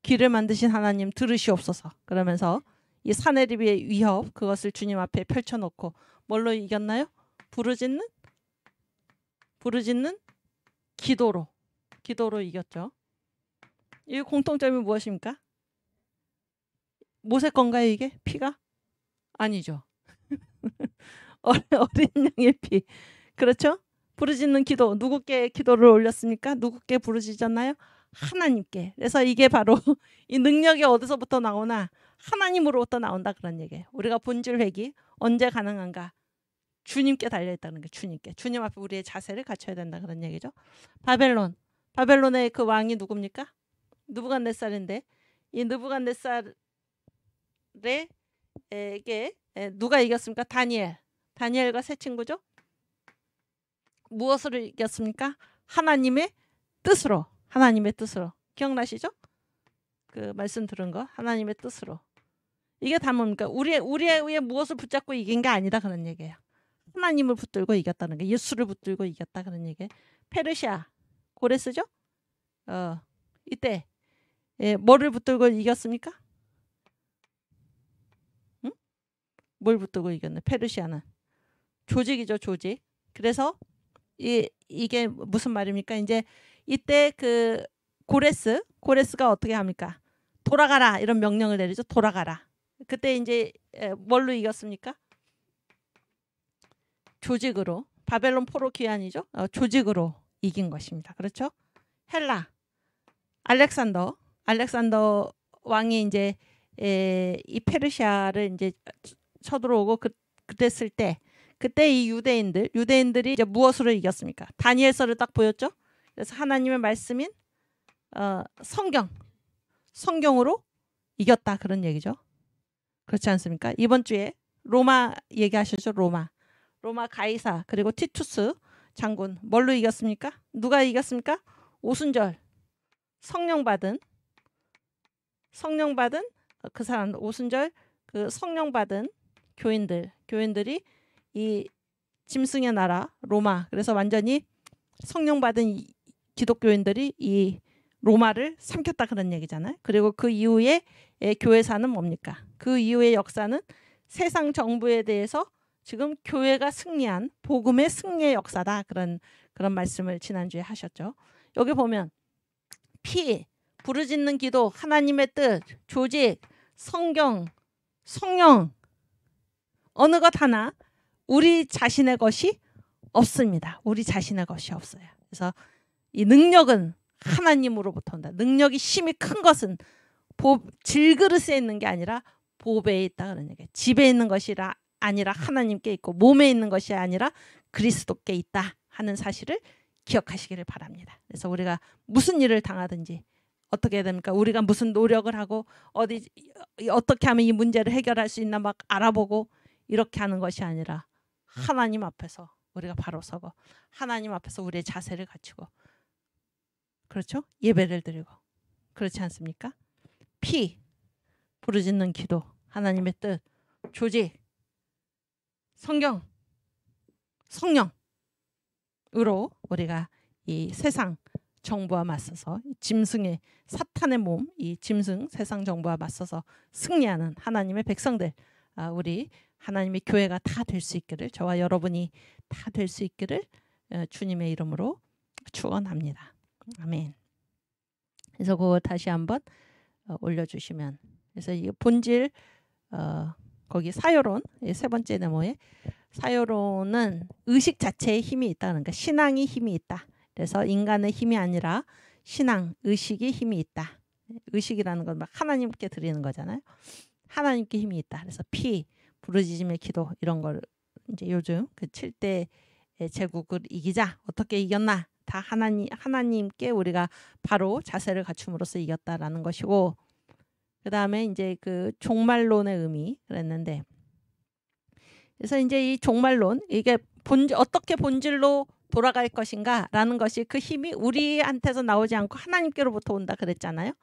귀를 만드신 하나님 들으시옵소서. 그러면서 이 사네립의 위협 그것을 주님 앞에 펼쳐놓고 뭘로 이겼나요? 부르짖는 기도로 이겼죠. 이 공통점이 무엇입니까? 모세 건가요 이게? 피가? 아니죠. 어린 양의 피. 그렇죠? 부르짖는 기도. 누구께 기도를 올렸습니까? 누구께 부르짖었나요? 하나님께. 그래서 이게 바로 이 능력이 어디서부터 나오나? 하나님으로부터 나온다 그런 얘기예요. 우리가 본질 회귀 언제 가능한가? 주님께 달려있다는 게 주님께. 주님 앞에 우리의 자세를 갖춰야 된다 그런 얘기죠. 바벨론의 그 왕이 누굽니까? 느부갓네살인데 이 느부갓네살에게 누가 이겼습니까? 다니엘과 세 친구죠. 무엇으로 이겼습니까? 하나님의 뜻으로. 기억나시죠? 그 말씀 들은 거. 하나님의 뜻으로. 이게 다 뭡니까? 우리의 무엇을 붙잡고 이긴 게 아니다 그런 얘기예요. 하나님을 붙들고 이겼다는 게, 예수를 붙들고 이겼다 그런 얘기예요. 페르시아 고레스죠? 이때 뭐를 붙들고 이겼습니까? 응? 뭘 붙들고 이겼네? 페르시아는 조직이죠, 조직. 그래서 이게 무슨 말입니까? 이제 이때 그 고레스가 어떻게 합니까? 돌아가라 이런 명령을 내리죠. 돌아가라. 그때 이제 뭘로 이겼습니까? 조직으로. 바벨론 포로 귀환이죠. 조직으로 이긴 것입니다. 그렇죠? 헬라 알렉산더 왕이 이제 이 페르시아를 이제 쳐들어오고 그랬을 때 그때 이 유대인들이 이제 무엇으로 이겼습니까? 다니엘서를 딱 보였죠. 그래서 하나님의 말씀인 성경으로 이겼다 그런 얘기죠. 그렇지 않습니까? 이번 주에 로마 얘기하셨죠. 로마 가이사 그리고 티투스 장군 뭘로 이겼습니까? 누가 이겼습니까? 오순절 성령 받은 그 사람 오순절 그 성령 받은 교인들이 이 짐승의 나라 로마, 그래서 완전히 성령 받은 이 기독교인들이 이 로마를 삼켰다 그런 얘기잖아요. 그리고 그 이후에 교회사는 뭡니까? 그 이후의 역사는 세상 정부에 대해서 지금 교회가 승리한 복음의 승리의 역사다. 그런 말씀을 지난주에 하셨죠. 여기 보면 피, 부르짖는 기도, 하나님의 뜻, 조직, 성경, 성령 어느 것 하나 우리 자신의 것이 없습니다. 우리 자신의 것이 없어요. 그래서 이 능력은 하나님으로부터 온다. 능력이 힘이 큰 것은 질그릇에 있는 게 아니라 보배에 있다 그런 얘기예요. 집에 있는 것이 아니라 하나님께 있고 몸에 있는 것이 아니라 그리스도께 있다 하는 사실을 기억하시기를 바랍니다. 그래서 우리가 무슨 일을 당하든지 어떻게 해야 됩니까? 우리가 무슨 노력을 하고 어떻게 하면 이 문제를 해결할 수 있나 막 알아보고 이렇게 하는 것이 아니라 하나님 앞에서 우리가 바로 서고 하나님 앞에서 우리의 자세를 갖추고 그렇죠? 예배를 드리고 그렇지 않습니까? 피, 부르짖는 기도, 하나님의 뜻, 조직, 성경, 성령으로 우리가 이 세상 정부와 맞서서 짐승의 사탄의 몸, 이 짐승 세상 정부와 맞서서 승리하는 하나님의 백성들, 우리 하나님의 교회가 다 될 수 있기를, 저와 여러분이 다 될 수 있기를 주님의 이름으로 축원합니다. 아멘. 그래서 그거 다시 한번 올려주시면, 그래서 이 본질 거기 사요론 세 번째 네모에 사요론은 의식 자체에 힘이 있다. 그러니까 신앙이 힘이 있다. 그래서 인간의 힘이 아니라 신앙, 의식이 힘이 있다. 의식이라는 건 막 하나님께 드리는 거잖아요. 하나님께 힘이 있다. 그래서 피, 부르짖음의 기도 이런 걸 이제 요즘 그 7대 제국을 이기자 어떻게 이겼나 다 하나님께 우리가 바로 자세를 갖춤으로써 이겼다라는 것이고, 그 다음에 이제 그 종말론의 의미 그랬는데, 그래서 이제 이 종말론 이게 어떻게 본질로 돌아갈 것인가라는 것이 그 힘이 우리한테서 나오지 않고 하나님께로부터 온다 그랬잖아요.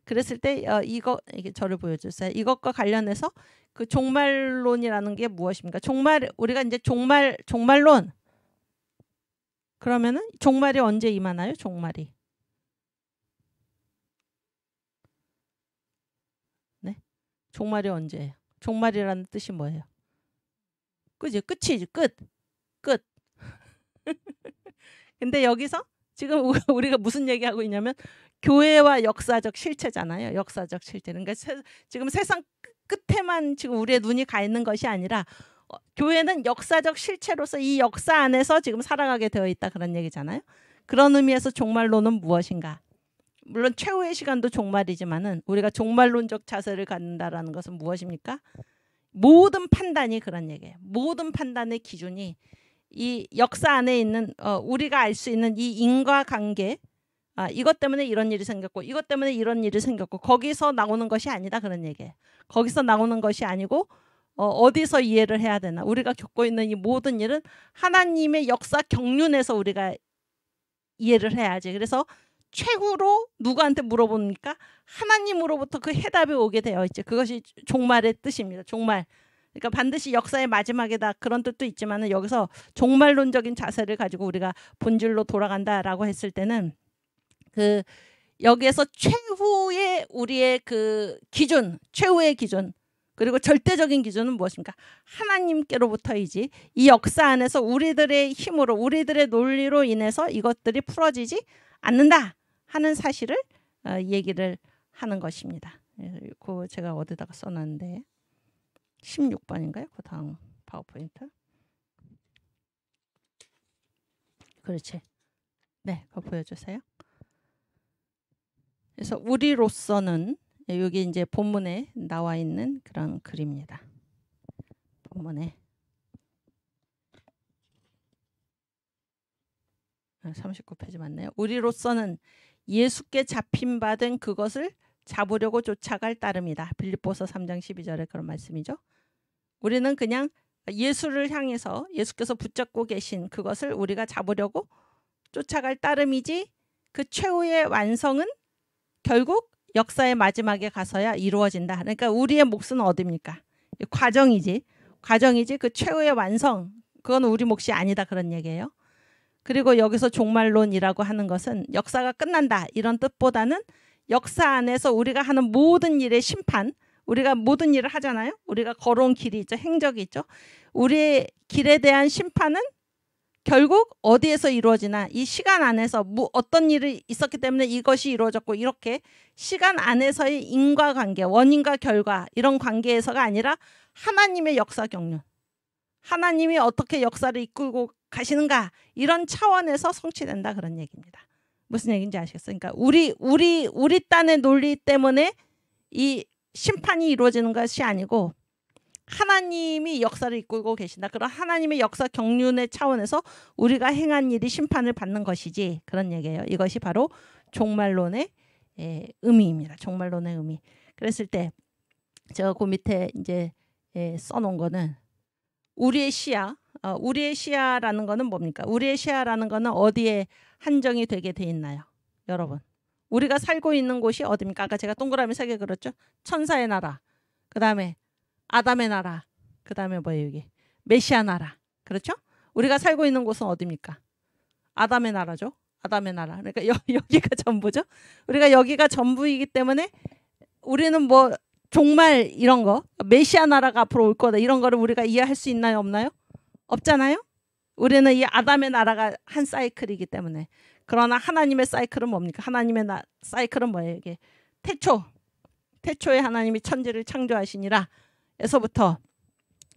그랬을 때 이게 저를 보여주세요. 이것과 관련해서 그 종말론이라는 게 무엇입니까? 우리가 이제 종말론 그러면은 종말이 언제 임하나요? 종말이 네, 종말이 언제예요? 종말이라는 뜻이 뭐예요? 그지? 끝이지. 끝. 근데 여기서 지금 우리가 무슨 얘기하고 있냐면 교회와 역사적 실체잖아요. 역사적 실체. 그러니까 지금 세상 끝에만 지금 우리의 눈이 가 있는 것이 아니라 교회는 역사적 실체로서 이 역사 안에서 지금 살아가게 되어 있다 그런 얘기잖아요. 그런 의미에서 종말론은 무엇인가? 물론 최후의 시간도 종말이지만은 우리가 종말론적 자세를 갖는다라는 것은 무엇입니까? 모든 판단이 그런 얘기예요. 모든 판단의 기준이 이 역사 안에 있는 우리가 알 수 있는 이 인과관계, 이것 때문에 이런 일이 생겼고 이것 때문에 이런 일이 생겼고 거기서 나오는 것이 아니다 그런 얘기예요. 거기서 나오는 것이 아니고 어디서 이해를 해야 되나. 우리가 겪고 있는 이 모든 일은 하나님의 역사 경륜에서 우리가 이해를 해야지. 그래서 최후로 누구한테 물어봅니까? 하나님으로부터 그 해답이 오게 되어 있죠. 그것이 종말의 뜻입니다. 종말. 그러니까 반드시 역사의 마지막에다 그런 뜻도 있지만은 여기서 종말론적인 자세를 가지고 우리가 본질로 돌아간다라고 했을 때는 그 여기에서 최후의 우리의 그 기준, 최후의 기준 그리고 절대적인 기준은 무엇입니까? 하나님께로부터이지 이 역사 안에서 우리들의 힘으로 우리들의 논리로 인해서 이것들이 풀어지지 않는다 하는 사실을 얘기를 하는 것입니다. 그 제가 어디다가 써놨는데 16번인가요? 그 다음 파워포인트. 그렇지. 네, 그거 보여주세요. 그래서 우리로서는 여기 이제 본문에 나와 있는 그런 글입니다. 본문에 39페이지 맞네요. 우리로서는 예수께 잡힌 바 된 그것을 잡으려고 쫓아갈 따름이다. 빌립보서 3장 12절에 그런 말씀이죠. 우리는 그냥 예수를 향해서 예수께서 붙잡고 계신 그것을 우리가 잡으려고 쫓아갈 따름이지 그 최후의 완성은 결국 역사의 마지막에 가서야 이루어진다. 그러니까 우리의 몫은 어디입니까? 과정이지 그 최후의 완성 그건 우리 몫이 아니다 그런 얘기예요. 그리고 여기서 종말론이라고 하는 것은 역사가 끝난다 이런 뜻보다는 역사 안에서 우리가 하는 모든 일의 심판, 우리가 모든 일을 하잖아요. 우리가 걸어온 길이 있죠. 행적이 있죠. 우리의 길에 대한 심판은 결국 어디에서 이루어지나 이 시간 안에서 어떤 일이 있었기 때문에 이것이 이루어졌고 이렇게 시간 안에서의 인과관계, 원인과 결과 이런 관계에서가 아니라 하나님의 역사 경륜, 하나님이 어떻게 역사를 이끌고 가시는가 이런 차원에서 성취된다 그런 얘기입니다. 무슨 얘기인지 아시겠어요? 그러니까 우리 딴의 논리 때문에 이 심판이 이루어지는 것이 아니고 하나님이 역사를 이끌고 계신다. 그런 하나님의 역사 경륜의 차원에서 우리가 행한 일이 심판을 받는 것이지 그런 얘기예요. 이것이 바로 종말론의 의미입니다. 종말론의 의미. 그랬을 때 제가 그 밑에 이제 써놓은 거는 우리의 시야. 우리의 시야라는 거는 뭡니까? 우리의 시야라는 거는 어디에 한정이 되게 돼 있나요? 여러분. 우리가 살고 있는 곳이 어디입니까? 아까 제가 동그라미 3개 그렸죠? 천사의 나라. 그 다음에 아담의 나라. 그 다음에 뭐예요 이게? 메시아 나라. 그렇죠? 우리가 살고 있는 곳은 어디입니까? 아담의 나라죠. 아담의 나라. 그러니까 여기가 전부죠. 우리가 여기가 전부이기 때문에 우리는 뭐 종말 이런 거 메시아 나라가 앞으로 올 거다 이런 거를 우리가 이해할 수 있나요? 없나요? 없잖아요. 우리는 이 아담의 나라가 한 사이클이기 때문에. 그러나 하나님의 사이클은 뭡니까? 하나님의 사이클은 뭐예요? 이게 태초에 하나님이 천지를 창조하시니라 에서부터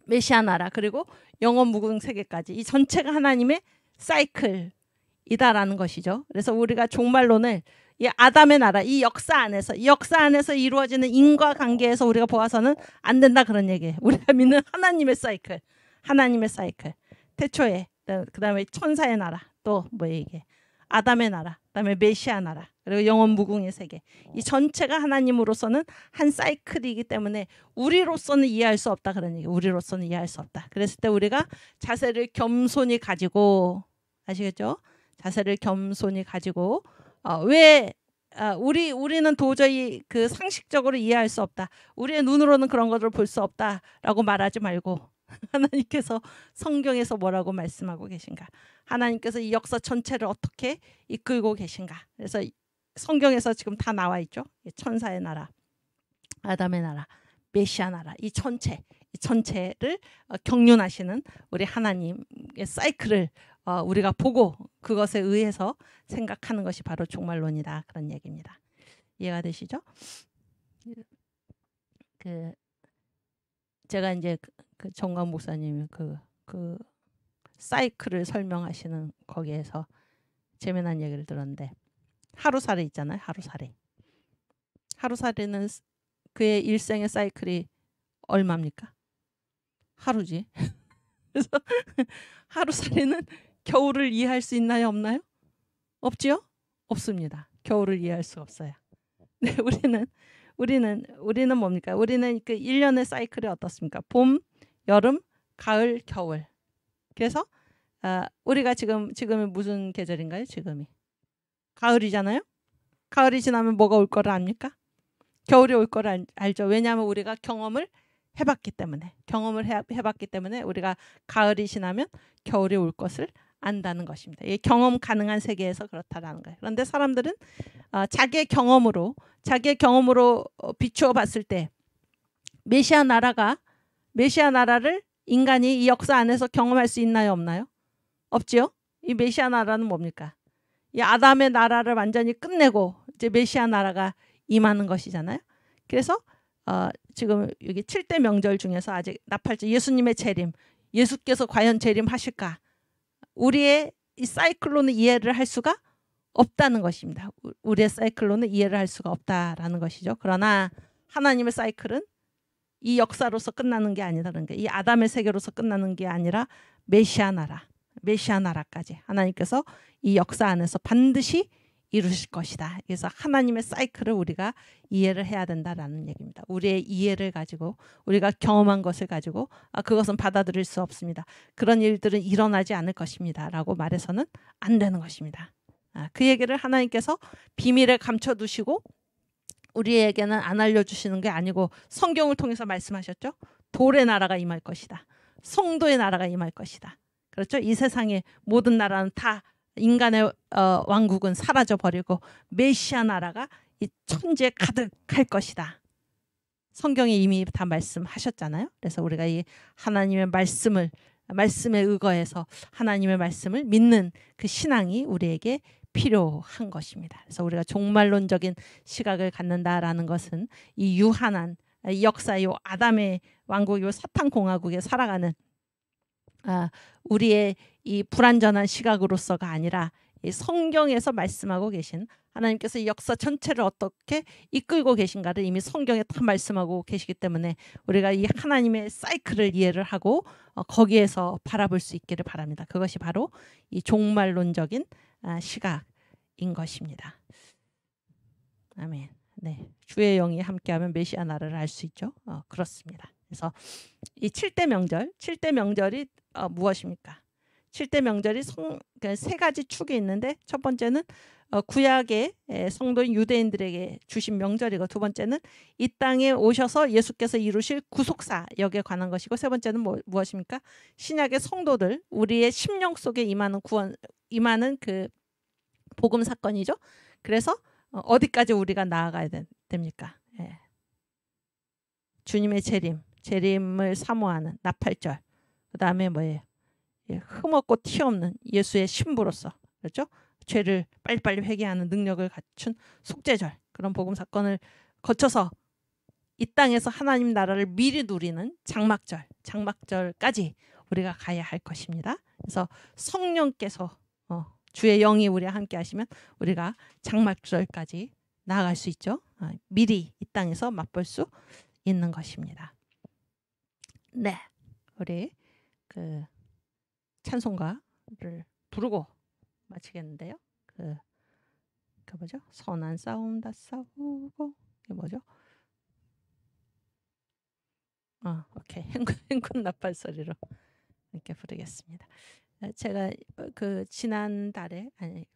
메시아 나라 그리고 영원 무궁 세계까지 이 전체가 하나님의 사이클이다라는 것이죠. 그래서 우리가 종말론을 이 아담의 나라 이 역사 안에서 이루어지는 인과관계에서 우리가 보아서는 안 된다 그런 얘기예요. 우리가 믿는 하나님의 사이클 태초에 그 다음에 천사의 나라 또 뭐예요 이게 아담의 나라 그 다음에 메시아 나라 그리고 영원 무궁의 세계 이 전체가 하나님으로서는 한 사이클이기 때문에 우리로서는 이해할 수 없다 그런 얘기예요. 우리로서는 이해할 수 없다. 그랬을 때 우리가 자세를 겸손히 가지고 아시겠죠? 자세를 겸손히 가지고 우리는 도저히 그 상식적으로 이해할 수 없다. 우리의 눈으로는 그런 것을 볼 수 없다라고 말하지 말고 하나님께서 성경에서 뭐라고 말씀하고 계신가? 하나님께서 이 역사 전체를 어떻게 이끌고 계신가? 그래서 성경에서 지금 다 나와 있죠. 천사의 나라, 아담의 나라, 메시아 나라 이 전체를 경륜하시는 우리 하나님의 사이클을 우리가 보고 그것에 의해서 생각하는 것이 바로 종말론이다 그런 얘기입니다. 이해가 되시죠? 제가 이제 그 정광 목사님이 그 사이클을 설명하시는 거기에서 재미난 얘기를 들었는데 하루살이 있잖아요. 하루살이는 그의 일생의 사이클이 얼마입니까? 하루지. 그래서 하루살이는 겨울을 이해할 수 있나요? 없나요? 없지요? 없습니다. 겨울을 이해할 수 없어요. 네, 우리는 뭡니까? 우리는 그 1년의 사이클이 어떻습니까? 봄, 여름, 가을, 겨울. 그래서 우리가 지금이 무슨 계절인가요? 지금이 가을이잖아요. 가을이 지나면 뭐가 올 거를 압니까? 겨울이 올 거를 알죠. 왜냐하면 우리가 경험을 해봤기 때문에 우리가 가을이 지나면 겨울이 올 것을 안다는 것입니다. 이 경험 가능한 세계에서 그렇다라는 거예요. 그런데 사람들은 자기의 경험으로 비추어 봤을 때 메시아 나라를 인간이 이 역사 안에서 경험할 수 있나요? 없나요? 없지요? 이 메시아 나라는 뭡니까? 이 아담의 나라를 완전히 끝내고 이제 메시아 나라가 임하는 것이잖아요. 그래서 지금 여기 7대 명절 중에서 아직 나팔절 예수님의 재림, 예수께서 과연 재림하실까? 우리의 이 사이클론을 이해를 할 수가 없다는 것입니다. 우리의 사이클론을 이해를 할 수가 없다라는 것이죠. 그러나 하나님의 사이클은 이 역사로서 끝나는 게 아니라는 게 이 아담의 세계로서 끝나는 게 아니라 메시아 나라까지 하나님께서 이 역사 안에서 반드시 이루실 것이다. 그래서 하나님의 사이클을 우리가 이해를 해야 된다라는 얘기입니다. 우리의 이해를 가지고 우리가 경험한 것을 가지고 그것은 받아들일 수 없습니다. 그런 일들은 일어나지 않을 것입니다. 라고 말해서는 안 되는 것입니다. 그 얘기를 하나님께서 비밀에 감춰두시고 우리에게는 안 알려주시는 게 아니고 성경을 통해서 말씀하셨죠. 돌의 나라가 임할 것이다. 성도의 나라가 임할 것이다. 그렇죠? 이 세상의 모든 나라는 다 인간의 왕국은 사라져버리고 메시아 나라가 이 천지에 가득할 것이다. 성경에 이미 다 말씀하셨잖아요. 그래서 우리가 이 하나님의 말씀에 의거해서 하나님의 말씀을 믿는 그 신앙이 우리에게 필요한 것입니다. 그래서 우리가 종말론적인 시각을 갖는다라는 것은 이 유한한 역사, 요 아담의 왕국, 요 사탄 공화국에 살아가는 우리의 이 불완전한 시각으로서가 아니라 이 성경에서 말씀하고 계신 하나님께서 역사 전체를 어떻게 이끌고 계신가를 이미 성경에 다 말씀하고 계시기 때문에 우리가 이 하나님의 사이클을 이해를 하고 거기에서 바라볼 수 있기를 바랍니다. 그것이 바로 이 종말론적인 시각인 것입니다. 아멘. 네, 주의 영이 함께하면 메시아 나라를 알 수 있죠. 그렇습니다. 그래서 이 7대 명절이 무엇입니까? 7대 명절이 세 가지 축이 있는데 첫 번째는 구약의 성도인 유대인들에게 주신 명절이고 두 번째는 이 땅에 오셔서 예수께서 이루실 구속사 역에 관한 것이고 세 번째는 무엇입니까? 신약의 성도들 우리의 심령 속에 임하는 그 복음 사건이죠. 그래서 어디까지 우리가 나아가야 됩니까? 예. 주님의 재림을 사모하는 나팔절. 그다음에 뭐예요? 흠없고 티 없는 예수의 신부로서 그렇죠? 죄를 빨리빨리 회개하는 능력을 갖춘 속죄절, 그런 복음 사건을 거쳐서 이 땅에서 하나님 나라를 미리 누리는 장막절까지 우리가 가야 할 것입니다. 그래서 성령께서 주의 영이 우리와 함께 하시면 우리가 장막절까지 나아갈 수 있죠. 미리 이 땅에서 맛볼 수 있는 것입니다. 네, 우리 그 찬송가를 부르고 마치겠는데요. 그 뭐죠? 선한 싸움 다 싸우고 이게 뭐죠? 오케이. 행군 나팔 소리로 이렇게 부르겠습니다. 제가 그 지난달에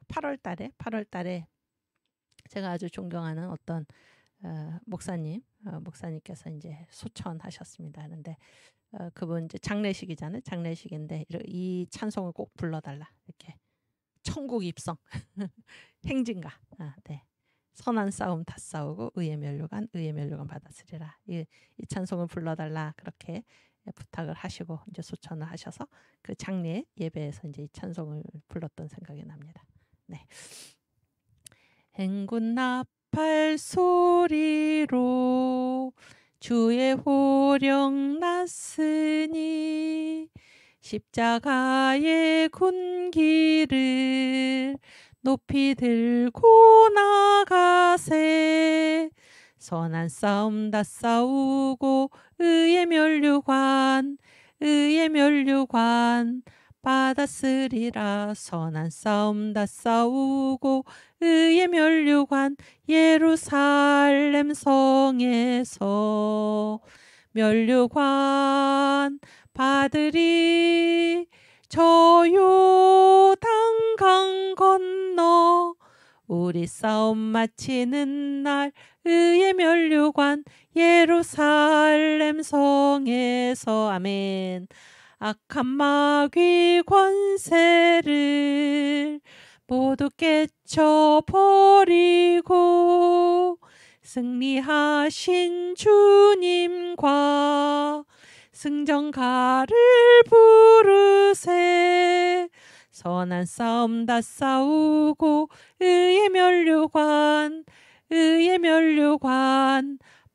8월달에 제가 아주 존경하는 어떤 목사님께서 이제 소천하셨습니다. 그런데 그분 이제 장례식이잖아요. 장례식인데 이 찬송을 꼭 불러달라 이렇게 천국 입성 행진가. 네. 선한 싸움 다 싸우고 의의 면류관 받았으리라. 이 찬송을 불러달라 그렇게 부탁을 하시고 이제 소천을 하셔서 그 장례 예배에서 이제 이 찬송을 불렀던 생각이 납니다. 네. 행군 나팔 소리로 주의 호령 났으니 십자가의 군기를 높이 들고 나가세. 선한 싸움 다 싸우고 의의 면류관 받았으리라. 선한 싸움 다 싸우고 의의 면류관 예루살렘 성에서 면류관 받으리. 저 요단 강 건너 우리 싸움 마치는 날 의의 면류관 예루살렘 성에서. 아멘. 악한 마귀 권세를 모두 깨쳐버리고 승리하신 주님과 승전가를 부르세. 선한 싸움 다 싸우고 의의 면류관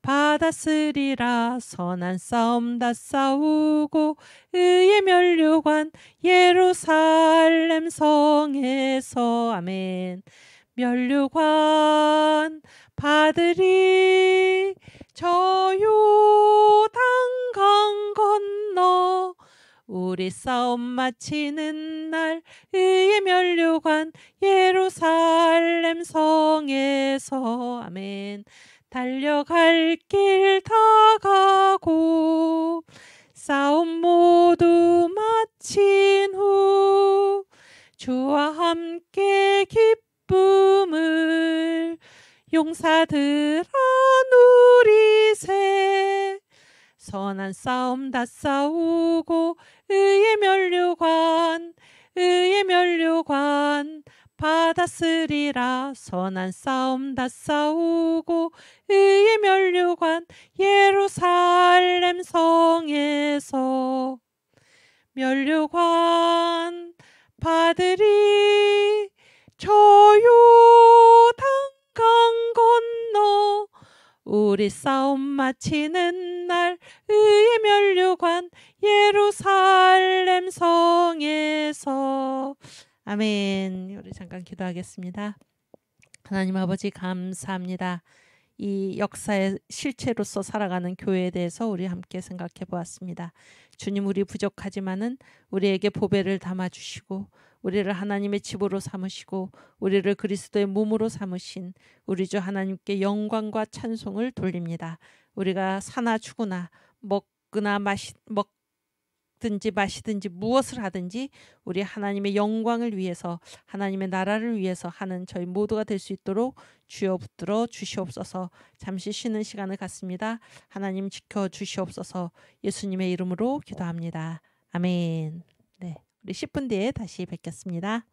받았으리라. 선한 싸움 다 싸우고 의의 면류관 예루살렘 성에서. 아멘. 면류관 받으리. 저 요단 강 건너 우리 싸움 마치는 날 의의 면류관 예루살렘 성에서. 아멘. 달려갈 길 다 가고 싸움 모두 마친 후 주와 함께 기쁨을 용사들아 누리세. 선한 싸움 다 싸우고 의의 면류관 받았으리라. 선한 싸움 다 싸우고 의의 면류관 예루살렘 성에서 면류관 받으리. 저 요단 강 건너 우리 싸움 마치는 날 의의 면류관 예루살렘 성에서. 아멘. 우리 잠깐 기도하겠습니다. 하나님 아버지 감사합니다. 이 역사의 실체로서 살아가는 교회에 대해서 우리 함께 생각해 보았습니다. 주님, 우리 부족하지만은 우리에게 보배를 담아주시고 우리를 하나님의 집으로 삼으시고 우리를 그리스도의 몸으로 삼으신 우리 주 하나님께 영광과 찬송을 돌립니다. 우리가 사나 죽으나 먹든지 마시든지 무엇을 하든지 우리 하나님의 영광을 위해서 하나님의 나라를 위해서 하는 저희 모두가 될 수 있도록 주여 붙들어 주시옵소서. 잠시 쉬는 시간을 갖습니다. 하나님 지켜 주시옵소서. 예수님의 이름으로 기도합니다. 아멘. 네, 우리 10분 뒤에 다시 뵙겠습니다.